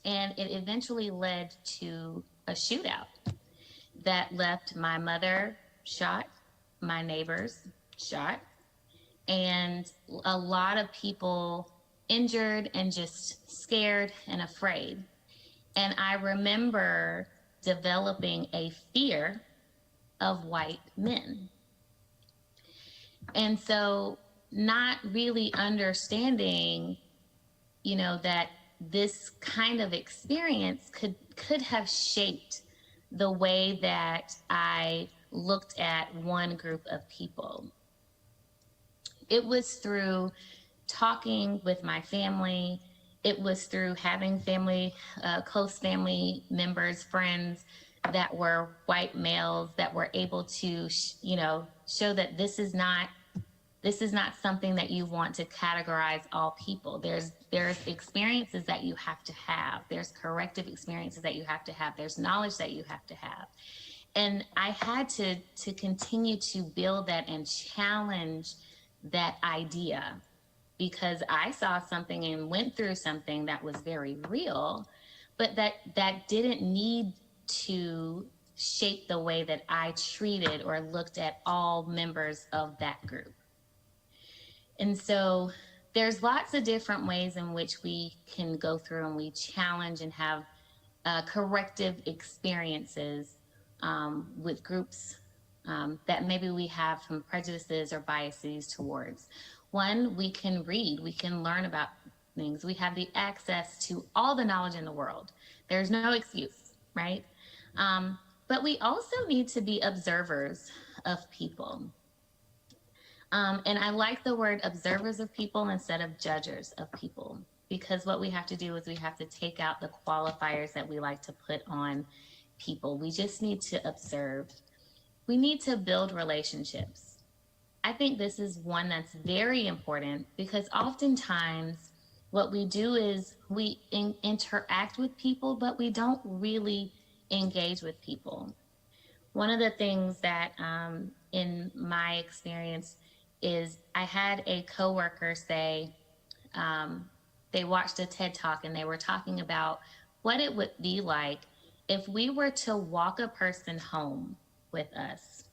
And it eventually led to a shootout that left my mother shot, my neighbors shot, and a lot of people injured and just scared and afraid. And I remember developing a fear of white men. And so not really understanding, that this kind of experience could have shaped the way that I looked at one group of people. It was through talking with my family it was through having family, close family members, friends that were white males that were able to, show that this is not something that you want to categorize all people. There's experiences that you have to have. There's corrective experiences that you have to have. There's knowledge that you have to have. And I had to continue to build that and challenge that idea, because I saw something and went through something that was very real, but that didn't need to shape the way that I treated or looked at all members of that group. And so there's lots of different ways in which we can go through and we challenge and have corrective experiences with groups that maybe we have some prejudices or biases towards. One, we can read, we can learn about things. We have the access to all the knowledge in the world. There's no excuse, right? But we also need to be observers of people. And I like the word observers of people instead of judges of people, because what we have to do is we have to take out the qualifiers that we like to put on people. We just need to observe. We need to build relationships. I think this is one that's very important, because oftentimes what we do is we interact with people, but we don't really engage with people. One of the things that in my experience is I had a coworker say they watched a TED Talk and they were talking about what it would be like if we were to walk a person home with us.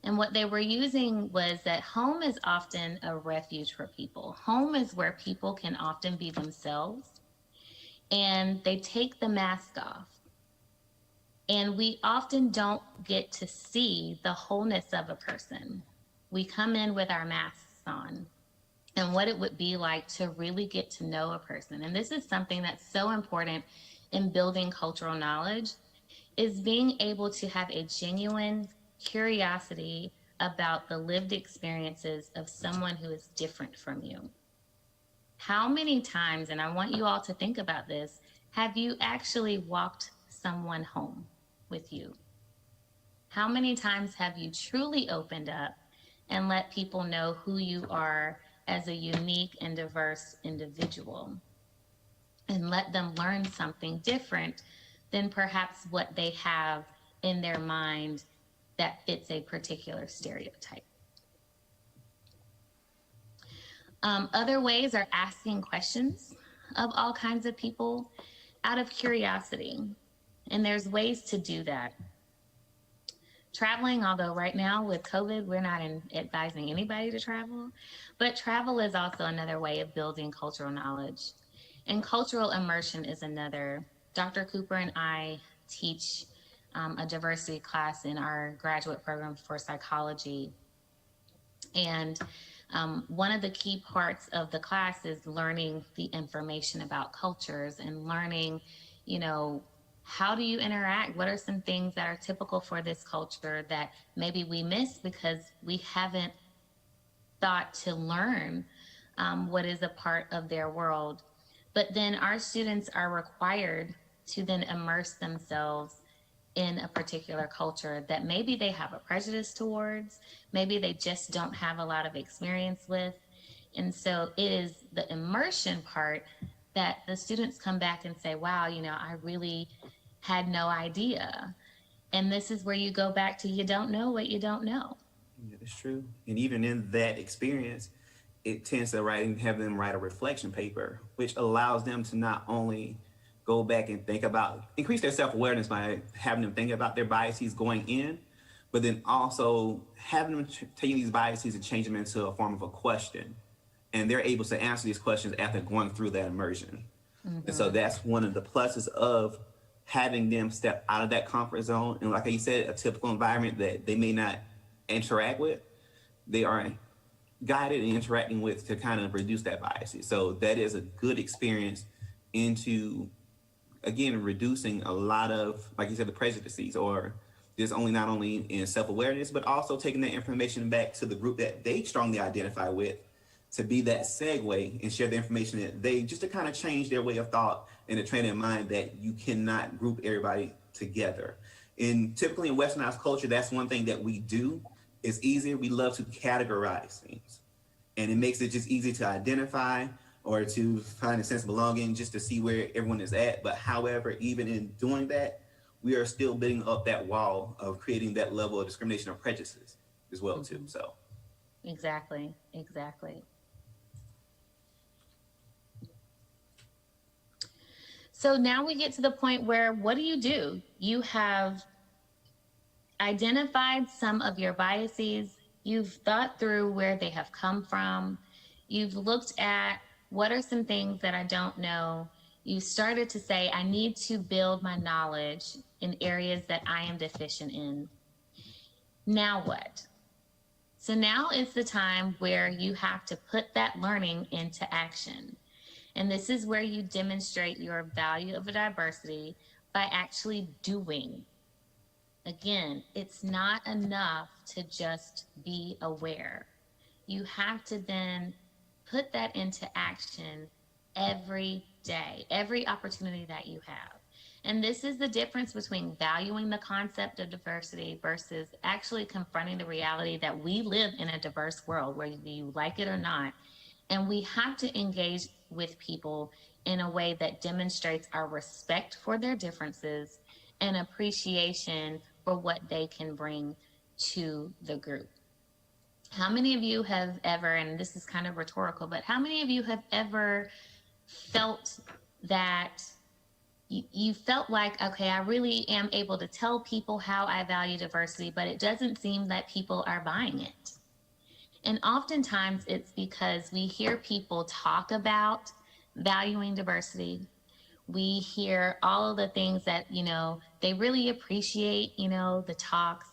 And what they were using was that home is often a refuge for people. Home is where people can often be themselves, and they take the mask off. And we often don't get to see the wholeness of a person. We come in with our masks on, and what it would be like to really get to know a person. And this is something that's so important in building cultural knowledge, is being able to have a genuine curiosity about the lived experiences of someone who is different from you. How many times, and I want you all to think about this, have you actually walked someone home with you? How many times have you truly opened up and let people know who you are as a unique and diverse individual, and let them learn something different than perhaps what they have in their mind that fits a particular stereotype? Other ways are asking questions of all kinds of people out of curiosity. And there's ways to do that. Traveling, although right now with COVID, we're not advising anybody to travel, but travel is also another way of building cultural knowledge. And cultural immersion is another. Dr. Cooper and I teach a diversity class in our graduate program for psychology. And one of the key parts of the class is learning the information about cultures and learning, how do you interact? What are some things that are typical for this culture that maybe we miss because we haven't thought to learn what is a part of their world? But then our students are required to then immerse themselves in a particular culture that maybe they have a prejudice towards, maybe they just don't have a lot of experience with. And so it is the immersion part that the students come back and say, wow, I really had no idea. And this is where you go back to, you don't know what you don't know. Yeah, that's true. And even in that experience, it tends to have them write a reflection paper, which allows them to not only go back and increase their self-awareness by having them think about their biases going in, but then also having them taking these biases and change them into a form of a question. And they're able to answer these questions after going through that immersion. Mm-hmm. And so that's one of the pluses of having them step out of that comfort zone. And like you said, a typical environment that they may not interact with, they are guided and interacting with to kind of reduce that biases. So that is a good experience into, again, reducing a lot of, like you said, the prejudices, or just not only in self-awareness, but also taking that information back to the group that they strongly identify with to be that segue and share the information that they, just to kind of change their way of thought and to train their mind that you cannot group everybody together. And typically in Westernized culture, that's one thing that we do. It's easier. We love to categorize things. And it makes it just easy to identify or to find a sense of belonging, just to see where everyone is at. But however, even in doing that, we are still building up that wall of creating that level of discrimination or prejudices as well, too. So Exactly. So now we get to the point where, what do? You have identified some of your biases. You've thought through where they have come from. You've looked at what are some things that I don't know. You started to say, I need to build my knowledge in areas that I am deficient in. Now what? So now is the time where you have to put that learning into action. And this is where you demonstrate your value of diversity by actually doing. Again, it's not enough to just be aware. You have to then put that into action every day, every opportunity that you have. And this is the difference between valuing the concept of diversity versus actually confronting the reality that we live in a diverse world, whether you like it or not. And we have to engage with people in a way that demonstrates our respect for their differences and appreciation for what they can bring to the group. How many of you have ever, and this is kind of rhetorical, but how many of you have ever felt that you felt like, okay, I really am able to tell people how I value diversity, but it doesn't seem that people are buying it? And oftentimes it's because we hear people talk about valuing diversity. We hear all of the things that, they really appreciate, the talks,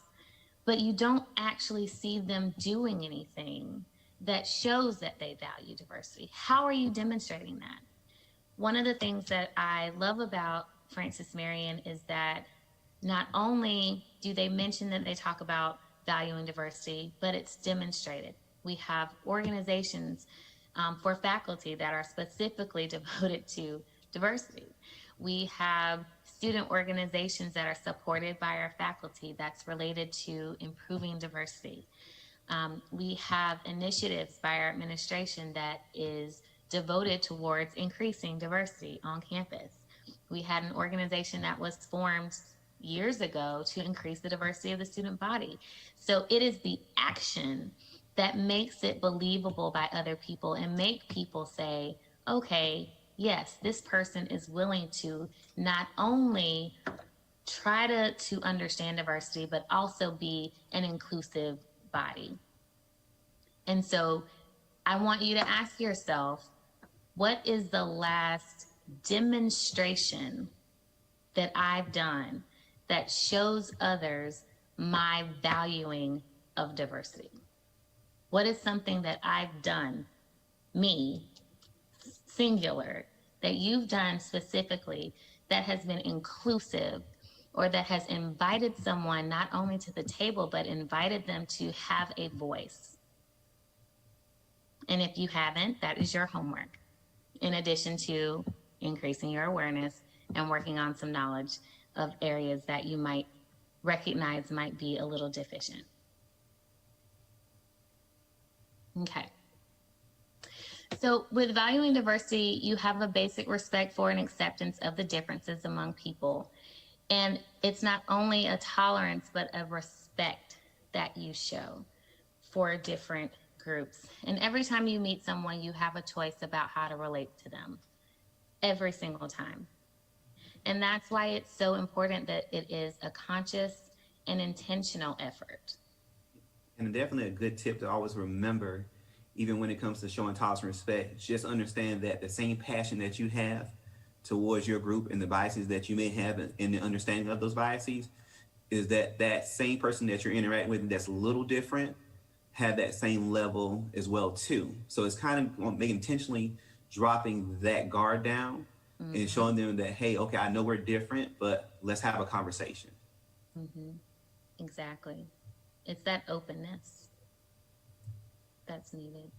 but you don't actually see them doing anything that shows that they value diversity. How are you demonstrating that? One of the things that I love about Francis Marion is that not only do they mention that they talk about valuing diversity, but it's demonstrated. We have organizations for faculty that are specifically devoted to diversity. We have student organizations that are supported by our faculty that's related to improving diversity. We have initiatives by our administration that is devoted towards increasing diversity on campus. We had an organization that was formed years ago to increase the diversity of the student body. So it is the action that makes it believable by other people and make people say, okay, yes, this person is willing to not only try to understand diversity, but also be an inclusive body. And so I want you to ask yourself, what is the last demonstration that I've done that shows others my valuing of diversity? What is something that I've done, me, singular, that you've done specifically that has been inclusive or that has invited someone not only to the table, but invited them to have a voice? And if you haven't, that is your homework, in addition to increasing your awareness and working on some knowledge of areas that you might recognize might be a little deficient. Okay. So with valuing diversity, you have a basic respect for and acceptance of the differences among people. And it's not only a tolerance, but a respect that you show for different groups. And every time you meet someone, you have a choice about how to relate to them. Every single time. And that's why it's so important that it is a conscious and intentional effort. And definitely a good tip to always remember, even when it comes to showing tolerance and respect, just understand that the same passion that you have towards your group and the biases that you may have in the understanding of those biases is that same person that you're interacting with that's a little different have that same level as well too. So it's kind of intentionally dropping that guard down and showing them that, hey, okay, I know we're different, but let's have a conversation. Exactly. It's that openness that's needed.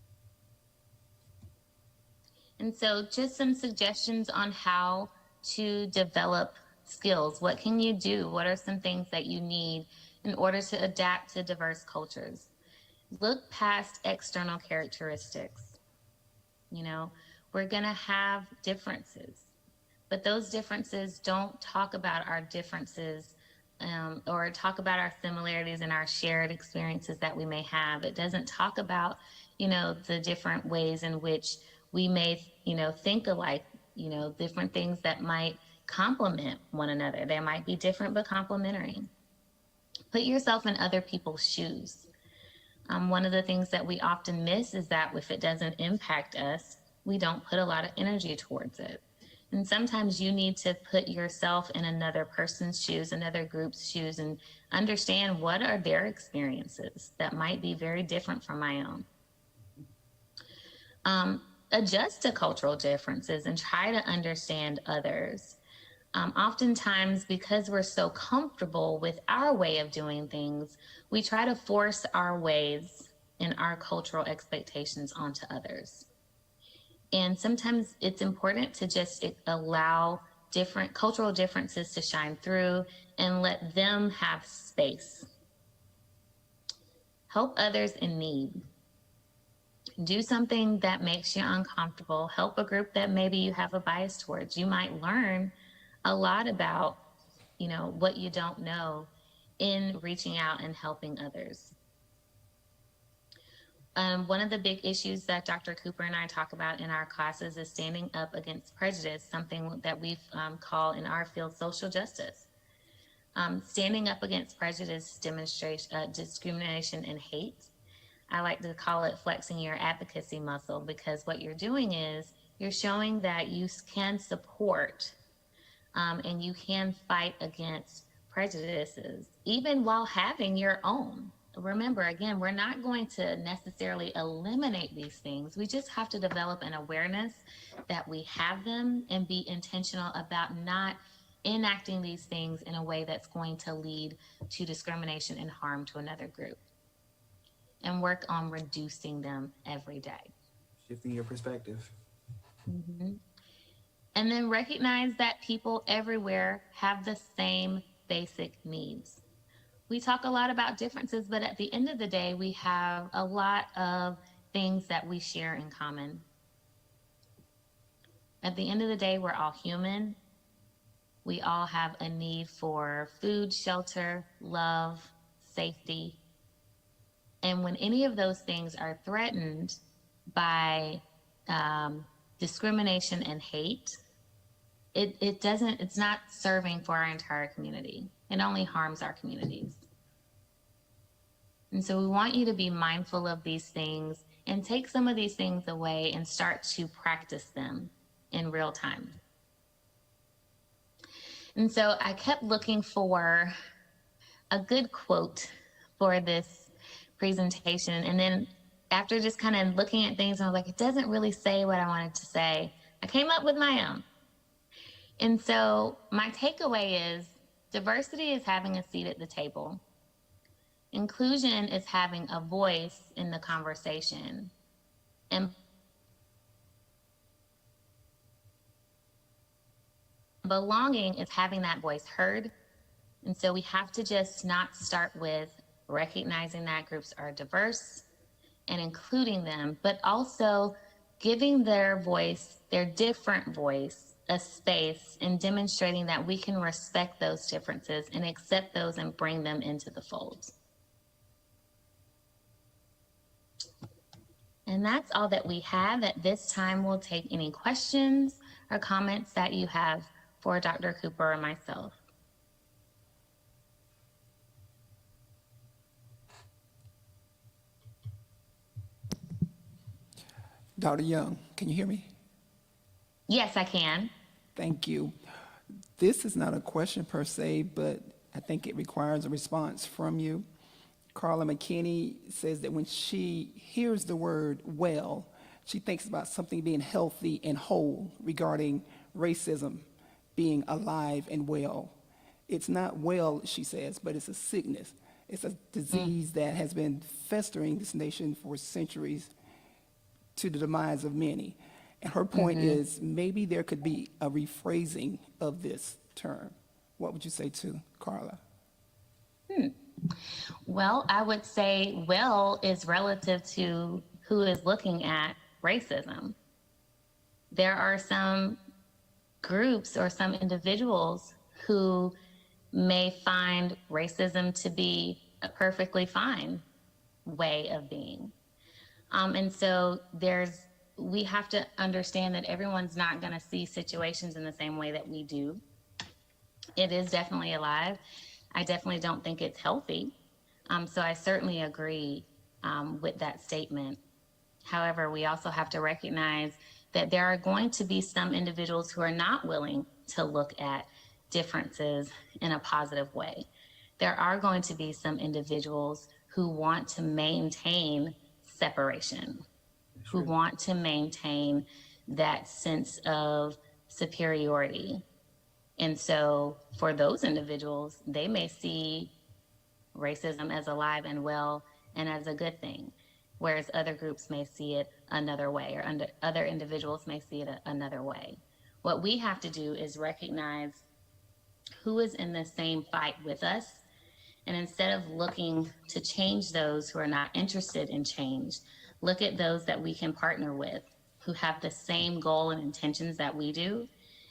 And so just some suggestions on how to develop skills. What can you do? What are some things that you need in order to adapt to diverse cultures? Look past external characteristics. You know, we're going to have differences, but those differences don't talk about our differences or talk about our similarities and our shared experiences that we may have. It doesn't talk about, you know, the different ways in which we may, you know, think alike, you know, different things that might complement one another. They might be different but complementary. Put yourself in other people's shoes. One of the things that we often miss is that if it doesn't impact us, we don't put a lot of energy towards it. And sometimes you need to put yourself in another person's shoes, another group's shoes, and understand what are their experiences that might be very different from my own. Adjust to cultural differences and try to understand others. Oftentimes, because we're so comfortable with our way of doing things, we try to force our ways and our cultural expectations onto others. And sometimes it's important to just allow different cultural differences to shine through and let them have space. Help others in need. Do something that makes you uncomfortable. Help a group that maybe you have a bias towards. You might learn a lot about, you know, what you don't know in reaching out and helping others. One of the big issues that Dr. Cooper and I talk about in our classes is standing up against prejudice, something that we've called in our field social justice. Standing up against prejudice, discrimination, and hate. I like to call it flexing your advocacy muscle, because what you're doing is you're showing that you can support and you can fight against prejudices, even while having your own. Remember, again, we're not going to necessarily eliminate these things. We just have to develop an awareness that we have them and be intentional about not enacting these things in a way that's going to lead to discrimination and harm to another group. And work on reducing them every day. Shifting your perspective. Mm-hmm. And then recognize that people everywhere have the same basic needs. We talk a lot about differences, but at the end of the day, we have a lot of things that we share in common. At the end of the day, we're all human. We all have a need for food, shelter, love, safety. And when any of those things are threatened by discrimination and hate, it's not serving for our entire community. It only harms our communities. And so we want you to be mindful of these things and take some of these things away and start to practice them in real time. And so I kept looking for a good quote for this presentation. And then after just kind of looking at things, I was like, it doesn't really say what I wanted to say. I came up with my own. And so my takeaway is diversity is having a seat at the table. Inclusion is having a voice in the conversation. And belonging is having that voice heard. And so we have to just not start with recognizing that groups are diverse and including them, but also giving their voice, their different voice, a space, and demonstrating that we can respect those differences and accept those and bring them into the fold. And that's all that we have. At this time, we'll take any questions or comments that you have for Dr. Cooper or myself. Dr. Young, can you hear me? Yes, I can. Thank you. This is not a question per se, but I think it requires a response from you. Carla McKinney says that when she hears the word well, she thinks about something being healthy and whole regarding racism being alive and well. It's not well, she says, but it's a sickness. It's a disease that has been festering this nation for centuries to the demise of many. And her point is maybe there could be a rephrasing of this term. What would you say to Carla? Well, I would say well is relative to who is looking at racism. There are some groups or some individuals who may find racism to be a perfectly fine way of being. And so we have to understand that everyone's not going to see situations in the same way that we do. It is definitely alive. I definitely don't think it's healthy. So I certainly agree with that statement. However, we also have to recognize that there are going to be some individuals who are not willing to look at differences in a positive way. There are going to be some individuals who want to maintain separation, who want to maintain that sense of superiority. And so for those individuals, they may see racism as alive and well and as a good thing, whereas other groups may see it another way, or other individuals may see it another way. What we have to do is recognize who is in the same fight with us, and instead of looking to change those who are not interested in change, look at those that we can partner with who have the same goal and intentions that we do,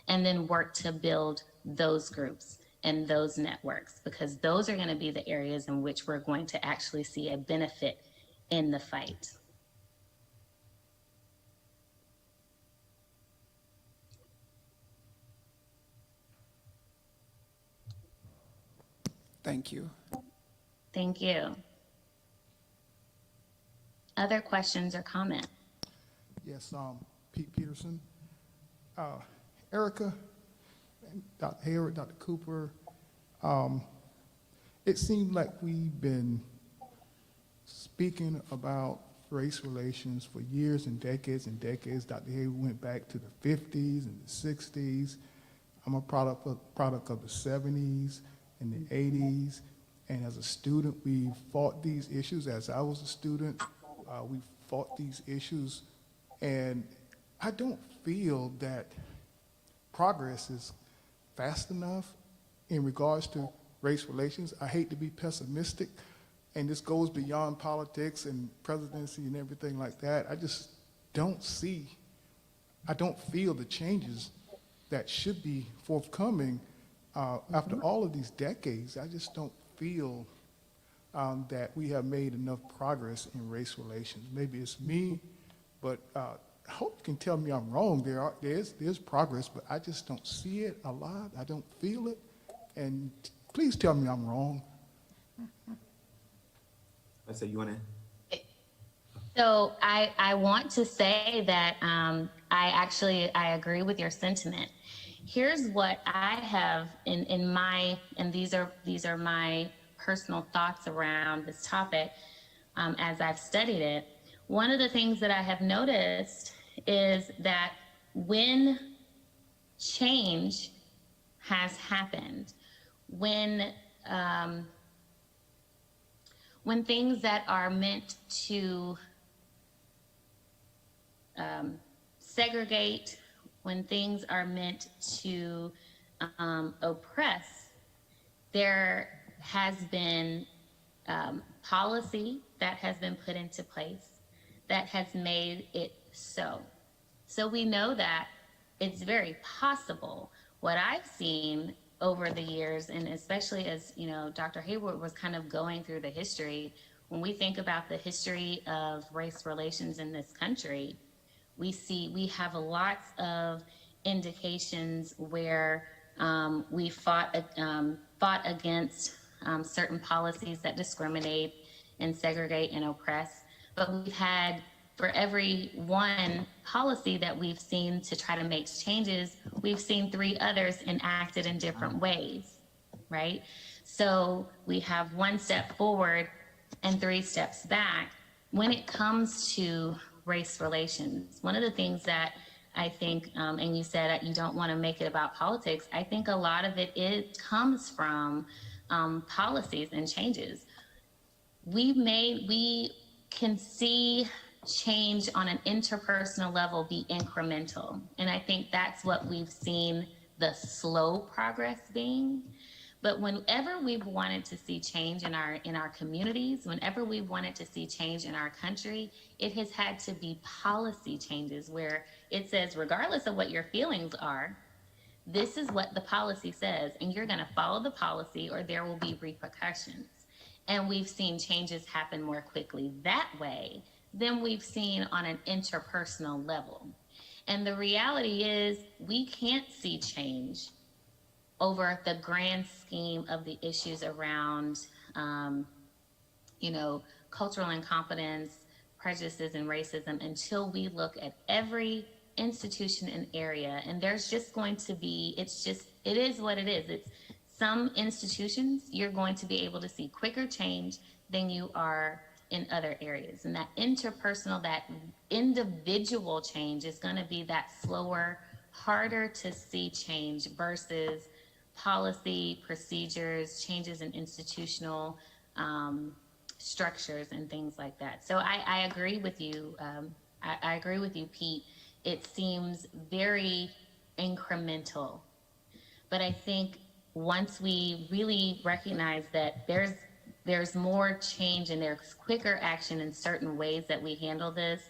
and then work to build those groups and those networks, because those are going to be the areas in which we're going to actually see a benefit in the fight. Thank you. Thank you. Other questions or comments? Yes, Pete Peterson. Erica, Dr. Heyward, Dr. Cooper, it seems like we've been speaking about race relations for years and decades and decades. Dr. Heyward went back to the 50s and the 60s. I'm a product of the 70s and the 80s. And as a student, we fought these issues. As I was a student, we fought these issues. And I don't feel that progress is fast enough in regards to race relations. I hate to be pessimistic, and this goes beyond politics and presidency and everything like that. I just don't feel the changes that should be forthcoming after all of these decades. I just don't feel that we have made enough progress in race relations. Maybe it's me, but I hope you can tell me I'm wrong. There's progress, but I just don't see it a lot. I don't feel it, and please tell me I'm wrong. I say you want to. So I want to say that I agree with your sentiment. Here's what I have in my, and these are my personal thoughts around this topic as I've studied it. One of the things that I have noticed is that when change has happened, when things that are meant to segregate, when things are meant to oppress, there has been policy that has been put into place that has made it so. So we know that it's very possible. What I've seen over the years, and especially as Dr. Heyward was kind of going through the history, when we think about the history of race relations in this country, we have lots of indications where we fought against certain policies that discriminate and segregate and oppress. But we've had, for every one policy that we've seen to try to make changes, we've seen 3 others enacted in different ways, right? So we have 1 step forward and 3 steps back. When it comes to race relations, one of the things that I think, and you said you don't want to make it about politics, I think a lot of it comes from policies and changes. We can see change on an interpersonal level be incremental. And I think that's what we've seen the slow progress being. But whenever we've wanted to see change in our communities, whenever we've wanted to see change in our country, it has had to be policy changes where it says, regardless of what your feelings are, this is what the policy says, and you're going to follow the policy or there will be repercussions. And we've seen changes happen more quickly that way than we've seen on an interpersonal level. And the reality is we can't see change over the grand scheme of the issues around, cultural incompetence, prejudices, and racism until we look at every institution and area. And there's just going to be, it is what it is. It's some institutions you're going to be able to see quicker change than you are in other areas. And that interpersonal, that individual change is going to be that slower, harder to see change versus policy, procedures, changes in institutional structures and things like that. So I agree with you. I agree with you, Pete. It seems very incremental. But I think once we really recognize that there's more change and there's quicker action in certain ways that we handle this,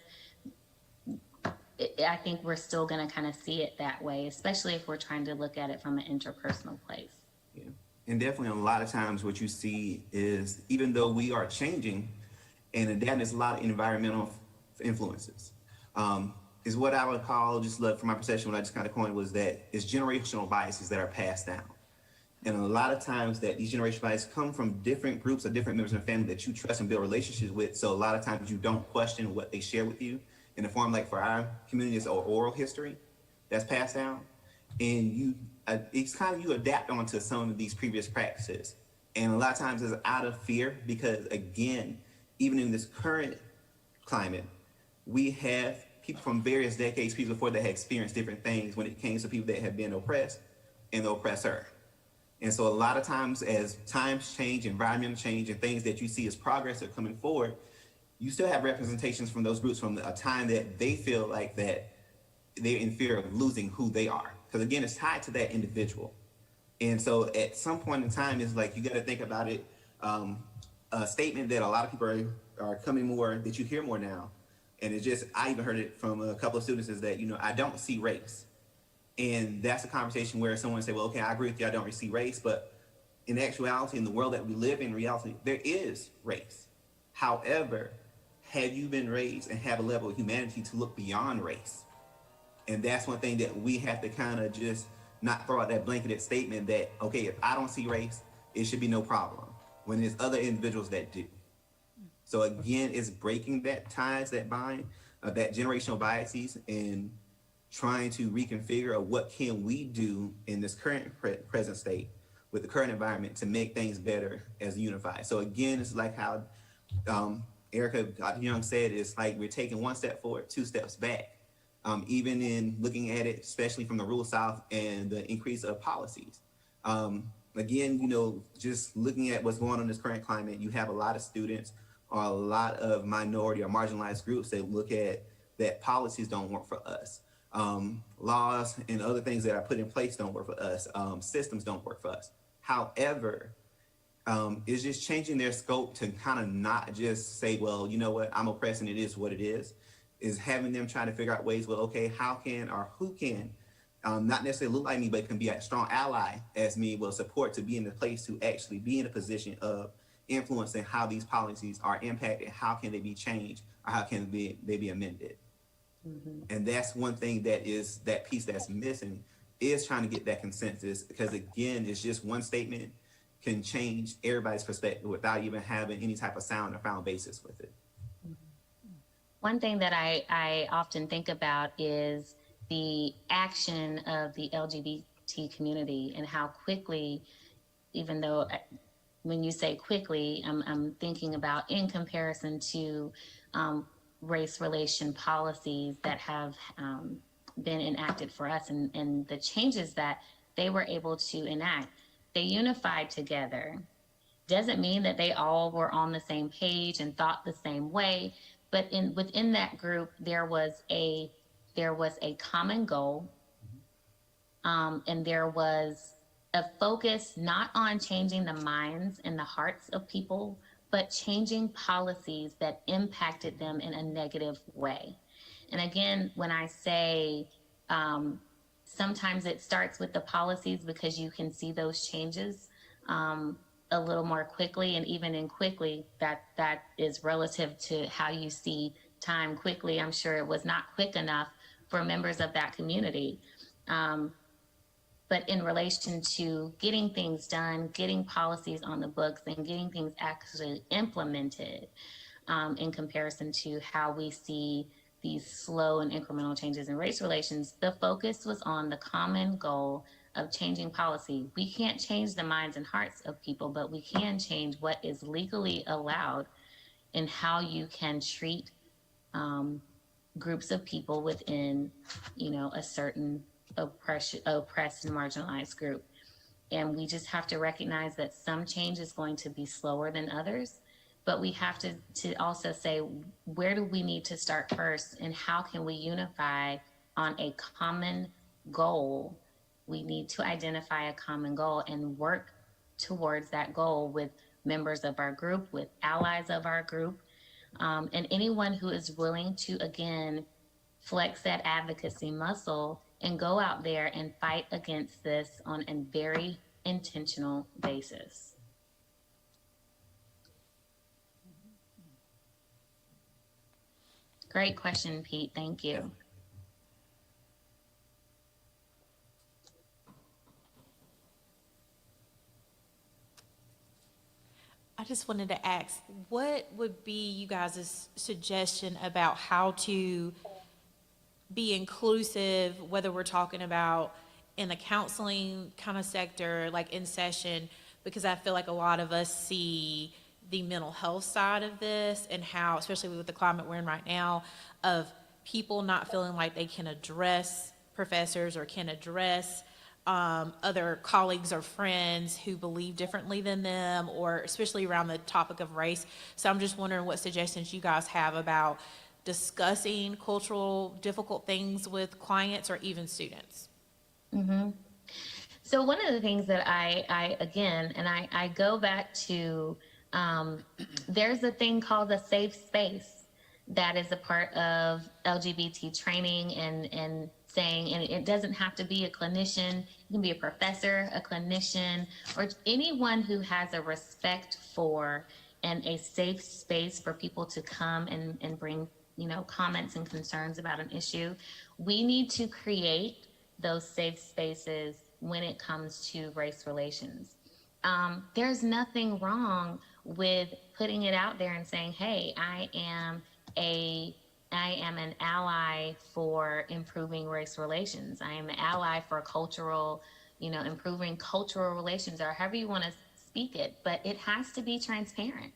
I think we're still going to kind of see it that way, especially if we're trying to look at it from an interpersonal place. Yeah. And definitely a lot of times what you see is even though we are changing and adapting, there's a lot of environmental influences. Is what I would call, just look from my perception, what I just kind of coined was that it's generational biases that are passed down. And a lot of times that these generational biases come from different groups or different members of the family that you trust and build relationships with. So a lot of times you don't question what they share with you in the form, like for our communities, or oral history that's passed down. And it's kind of, you adapt onto some of these previous practices. And a lot of times it's out of fear because, again, even in this current climate, we have people from various decades, people before that had experienced different things when it came to people that have been oppressed and the oppressor. And so a lot of times as times change, environmental change, and things that you see as progress are coming forward, you still have representations from those groups from a time that they feel like that they're in fear of losing who they are. Because again, it's tied to that individual. And so at some point in time, it's like, you got to think about it. A statement that a lot of people are coming more, that you hear more now. And it's just, I even heard it from a couple of students, is that, I don't see race. And that's a conversation where someone say, well, okay, I agree with you, I don't see race. But in actuality, in the world that we live in reality, there is race. However, have you been raised and have a level of humanity to look beyond race? And that's one thing that we have to kind of just not throw out that blanketed statement that, okay, if I don't see race, it should be no problem, when there's other individuals that do. So again, it's breaking that ties, that bind, that generational biases, and trying to reconfigure what can we do in this current present state with the current environment to make things better as unified. So again, it's like how Erica Young said, it's like we're taking one step forward, two steps back. Even in looking at it, especially from the rural South and the increase of policies. Again, just looking at what's going on in this current climate, you have a lot of students or a lot of minority or marginalized groups that look at that policies don't work for us. Laws and other things that are put in place don't work for us. Systems don't work for us. However, it's just changing their scope to kind of not just say, well, you know what, I'm oppressed and it is what it is having them try to figure out ways, well, okay, how can or who can, not necessarily look like me, but can be a strong ally as me, will support to be in the place to actually be in a position of influencing how these policies are impacted, how can they be changed, or how can they be amended. Mm-hmm. And that's one thing that is that piece that's missing, is trying to get that consensus, because again, it's just one statement can change everybody's perspective without even having any type of sound or found basis with it. One thing that I often think about is the action of the LGBT community and how quickly, even though when you say quickly, I'm thinking about in comparison to race relation policies that have been enacted for us and the changes that they were able to enact. They unified together. Doesn't mean that they all were on the same page and thought the same way, but within that group, there was a common goal, and there was a focus not on changing the minds and the hearts of people, but changing policies that impacted them in a negative way. And again, when I say sometimes it starts with the policies because you can see those changes a little more quickly, and even in quickly, that is relative to how you see time quickly. I'm sure it was not quick enough for members of that community. But in relation to getting things done, getting policies on the books, and getting things actually implemented, in comparison to how we see these slow and incremental changes in race relations, the focus was on the common goal of changing policy. We can't change the minds and hearts of people, but we can change what is legally allowed and how you can treat groups of people within, a certain oppressed and marginalized group. And we just have to recognize that some change is going to be slower than others, but we have to also say, where do we need to start first, and how can we unify on a common goal? We need to identify a common goal and work towards that goal with members of our group, with allies of our group, and anyone who is willing to, again, flex that advocacy muscle and go out there and fight against this on a very intentional basis. Great question, Pete. Thank you. I just wanted to ask, what would be you guys' suggestion about how to be inclusive, whether we're talking about in the counseling kind of sector, like in session, because I feel like a lot of us see the mental health side of this, and how, especially with the climate we're in right now, of people not feeling like they can address professors or can address other colleagues or friends who believe differently than them, or especially around the topic of race. So I'm just wondering what suggestions you guys have about discussing cultural difficult things with clients or even students. Mm-hmm. So one of the things that I go back to, there's a thing called a safe space that is a part of LGBT training and saying, and it doesn't have to be a clinician, it can be a professor, a clinician, or anyone who has a respect for and a safe space for people to come and bring, comments and concerns about an issue. We need to create those safe spaces when it comes to race relations. There's nothing wrong with putting it out there and saying, hey, I am an ally for improving race relations. I am an ally for cultural, improving cultural relations, or however you want to speak it, but it has to be transparent.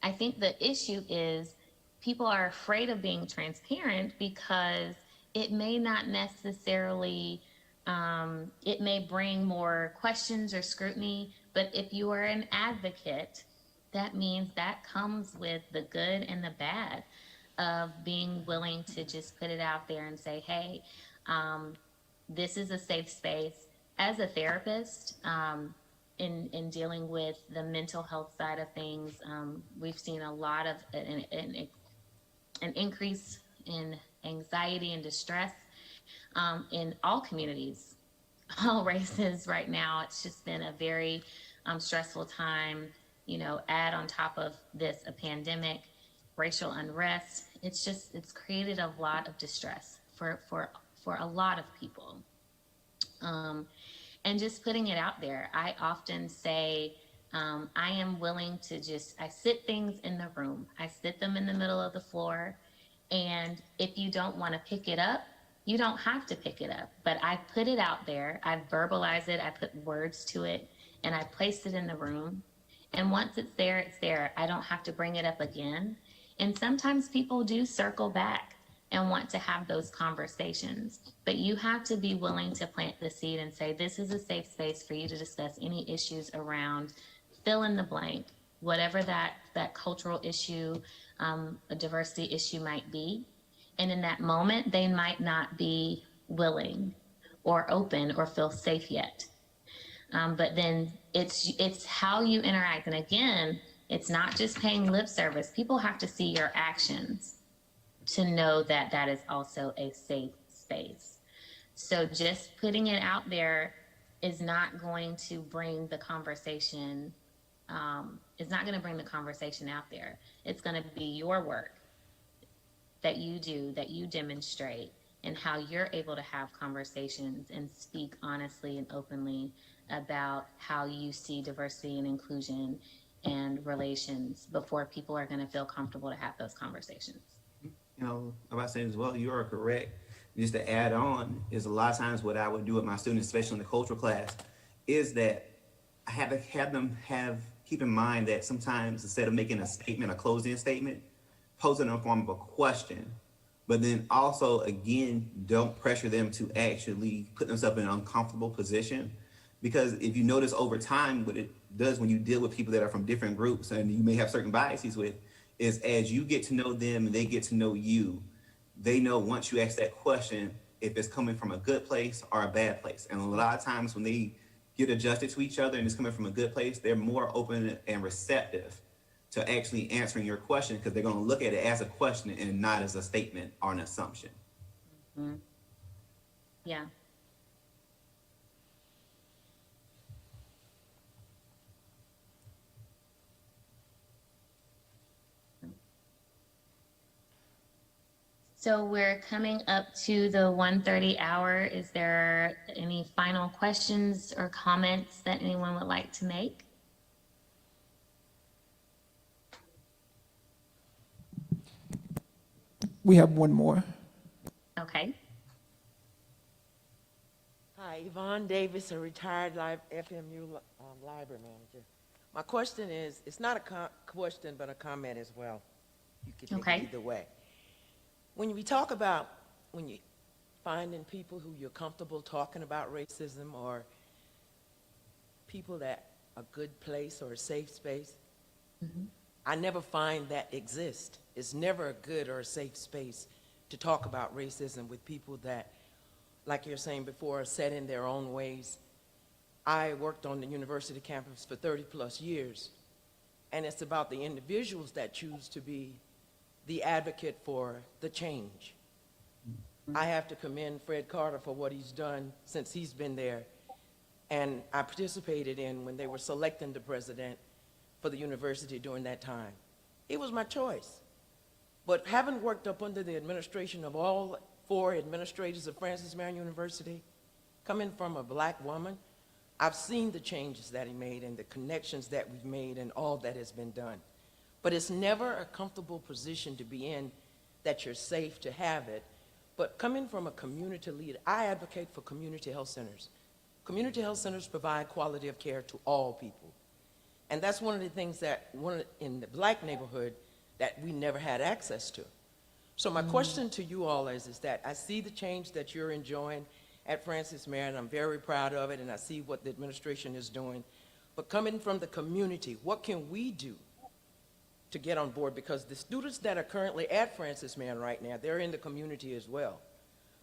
I think the issue is people are afraid of being transparent because it may not necessarily, it may bring more questions or scrutiny, but if you are an advocate, that means that comes with the good and the bad of being willing to just put it out there and say, hey, this is a safe space. As a therapist, in dealing with the mental health side of things, we've seen a lot of an increase in anxiety and distress in all communities, all races right now. It's just been a very stressful time, add on top of this a pandemic, racial unrest. It's created a lot of distress for a lot of people. And just putting it out there, I often say, I am willing to I sit things in the room. I sit them in the middle of the floor. And if you don't want to pick it up, you don't have to pick it up. But I put it out there. I verbalize it. I put words to it. And I place it in the room. And once it's there, it's there. I don't have to bring it up again. And sometimes people do circle back and want to have those conversations. But you have to be willing to plant the seed and say, this is a safe space for you to discuss any issues around fill in the blank, whatever that cultural issue, a diversity issue might be. And in that moment, they might not be willing or open or feel safe yet. But then it's how you interact. And again, it's not just paying lip service. People have to see your actions to know that that is also a safe space. So just putting it out there is not going to bring the conversation. It's not going to bring the conversation out there. It's going to be your work that you do, that you demonstrate, and how you're able to have conversations and speak honestly and openly about how you see diversity and inclusion and relations before people are going to feel comfortable to have those conversations. You know, about saying as well, you are correct. Just to add on, is a lot of times what I would do with my students, especially in the cultural class, is that I have to have them keep in mind that sometimes instead of making a statement, a closing statement, pose it in the form of a question, but then also, again, don't pressure them to actually put themselves in an uncomfortable position. Because if you notice over time, what it does when you deal with people that are from different groups and you may have certain biases with, is as you get to know them and they get to know you, they know once you ask that question, if it's coming from a good place or a bad place. And a lot of times when they get adjusted to each other and it's coming from a good place, they're more open and receptive to actually answering your question, because they're going to look at it as a question and not as a statement or an assumption. Mm-hmm. Yeah. So we're coming up to the 1:30 hour. Is there any final questions or comments that anyone would like to make? We have one more. Okay. Hi, Yvonne Davis, a retired FMU library manager. My question is, it's not a question, but a comment as well. You can take Okay. it either way. When you talk about, when you finding people who you're comfortable talking about racism, or people that a good place or a safe space, I never find that exist. It's never a good or a safe space to talk about racism with people that, like you're saying before, are set in their own ways. I worked on the university campus for 30 plus years, and it's about the individuals that choose to be the advocate for the change. I have to commend Fred Carter for what he's done since he's been there, and I participated in when they were selecting the president for the university during that time. It was my choice. But having worked up under the administration of all 4 administrators of Francis Marion University, coming from a black woman, I've seen the changes that he made and the connections that we've made and all that has been done. But it's never a comfortable position to be in, that you're safe to have it. But coming from a community leader, I advocate for community health centers. Community health centers provide quality of care to all people. And that's one of the things that in the black neighborhood that we never had access to. So my question to you all is that I see the change that you're enjoying at Francis Marion. I'm very proud of it, and I see what the administration is doing. But coming from the community, what can we do to get on board? Because the students that are currently at Francis Marion right now, they're in the community as well.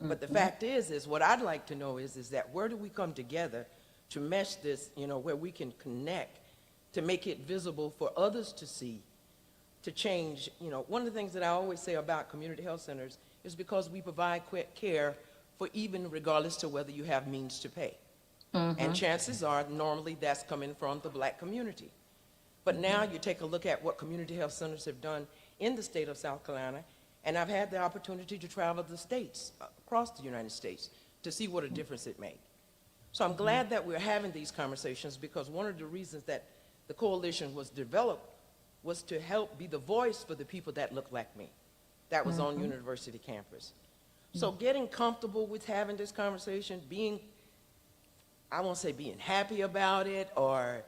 But the fact is what I'd like to know is that where do we come together to mesh this, where we can connect, to make it visible for others to see, to change. One of the things that I always say about community health centers is because we provide care for even regardless to whether you have means to pay. And chances are normally that's coming from the black community. But now you take a look at what community health centers have done in the state of South Carolina, and I've had the opportunity to travel the states, across the United States, to see what a difference it made. So I'm glad that we're having these conversations, because one of the reasons that the coalition was developed was to help be the voice for the people that look like me, that was on university campus. So getting comfortable with having this conversation, I won't say being happy about it or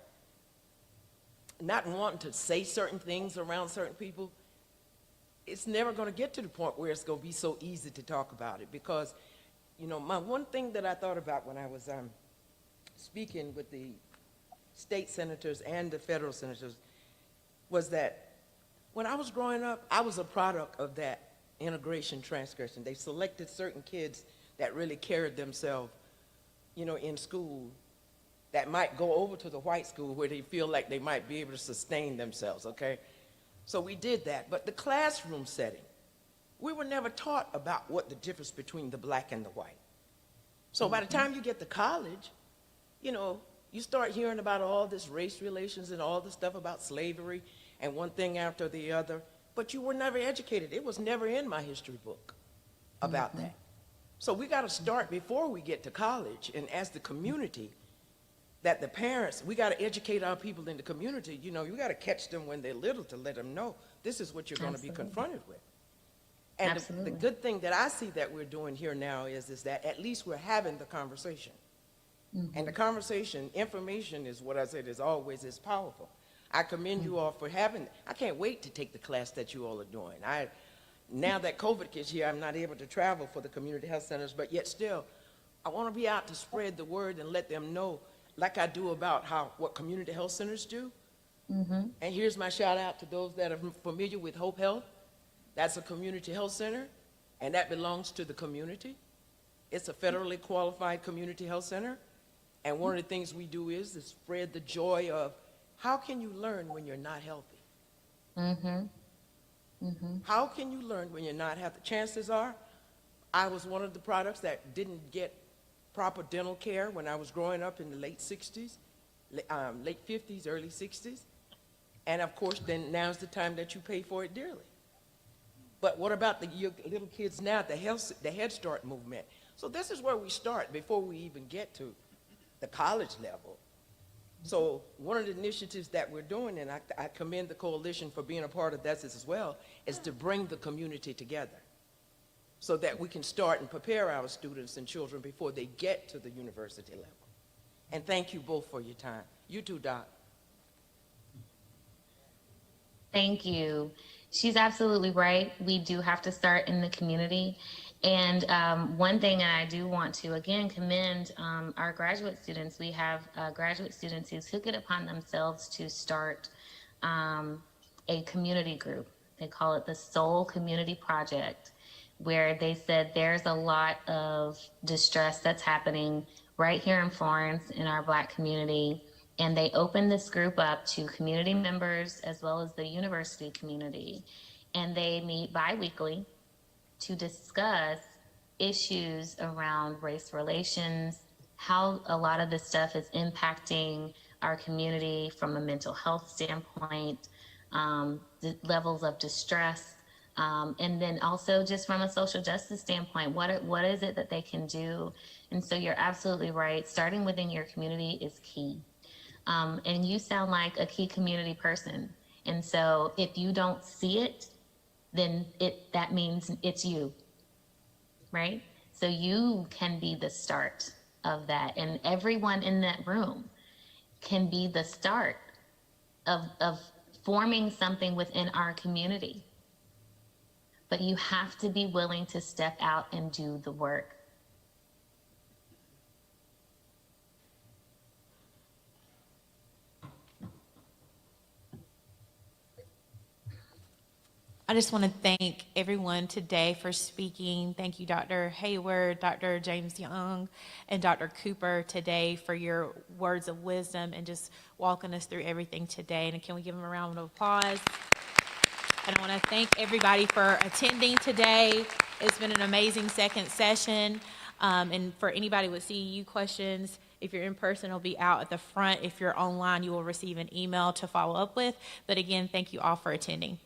not wanting to say certain things around certain people, it's never going to get to the point where it's going to be so easy to talk about it. Because, my one thing that I thought about when I was speaking with the state senators and the federal senators, was that when I was growing up, I was a product of that integration transgression. They selected certain kids that really carried themselves, you know, in school, that might go over to the white school where they feel like they might be able to sustain themselves, okay? So we did that. But the classroom setting, we were never taught about what the difference between the black and the white. So by the time you get to college, you know, you start hearing about all this race relations and all the stuff about slavery and one thing after the other, but you were never educated. It was never in my history book about that. So we got to start before we get to college, and as the community, that the parents, we got to educate our people in the community. You know, you got to catch them when they're little to let them know this is what you're going to be confronted with. And the good thing that I see that we're doing here now is that at least we're having the conversation. And the conversation, information is what I said is always is powerful. I commend you all for having, I can't wait to take the class that you all are doing. Now that COVID is here, I'm not able to travel for the community health centers, but yet still, I want to be out to spread the word and let them know, like I do about what community health centers do. And here's my shout out to those that are familiar with Hope Health. That's a community health center, and that belongs to the community. It's a federally qualified community health center. And one of the things we do is to spread the joy of how can you learn when you're not healthy? How can you learn when you're not healthy? Chances are, I was one of the products that didn't get proper dental care when I was growing up in the late 60s, late 50s, early 60s. And of course, then now's the time that you pay for it dearly. But what about the little kids now, the Head Start movement? So this is where we start before we even get to the college level. So one of the initiatives that we're doing, and I commend the coalition for being a part of that as well, is to bring the community together so that we can start and prepare our students and children before they get to the university level. And thank you both for your time. You too, Doc. Thank you. She's absolutely right. We do have to start in the community. And one thing I do want to, again, commend our graduate students. We have graduate students who took it upon themselves to start a community group. They call it the Soul Community Project, where they said there's a lot of distress that's happening right here in Florence in our Black community. And they opened this group up to community members as well as the university community. And they meet bi-weekly to discuss issues around race relations, how a lot of this stuff is impacting our community from a mental health standpoint, the levels of distress, and then also just from a social justice standpoint, what is it that they can do? And so you're absolutely right. Starting within your community is key. And you sound like a key community person. And so if you don't see it, then that means it's you, right? So you can be the start of that. And everyone in that room can be the start of forming something within our community. But you have to be willing to step out and do the work. I just want to thank everyone today for speaking. Thank you, Dr. Heyward, Dr. James Young, and Dr. Cooper today for your words of wisdom and just walking us through everything today. And can we give them a round of applause? And I want to thank everybody for attending today. It's been an amazing second session. And for anybody with CEU questions, if you're in person, it'll be out at the front. If you're online, you will receive an email to follow up with. But again, thank you all for attending.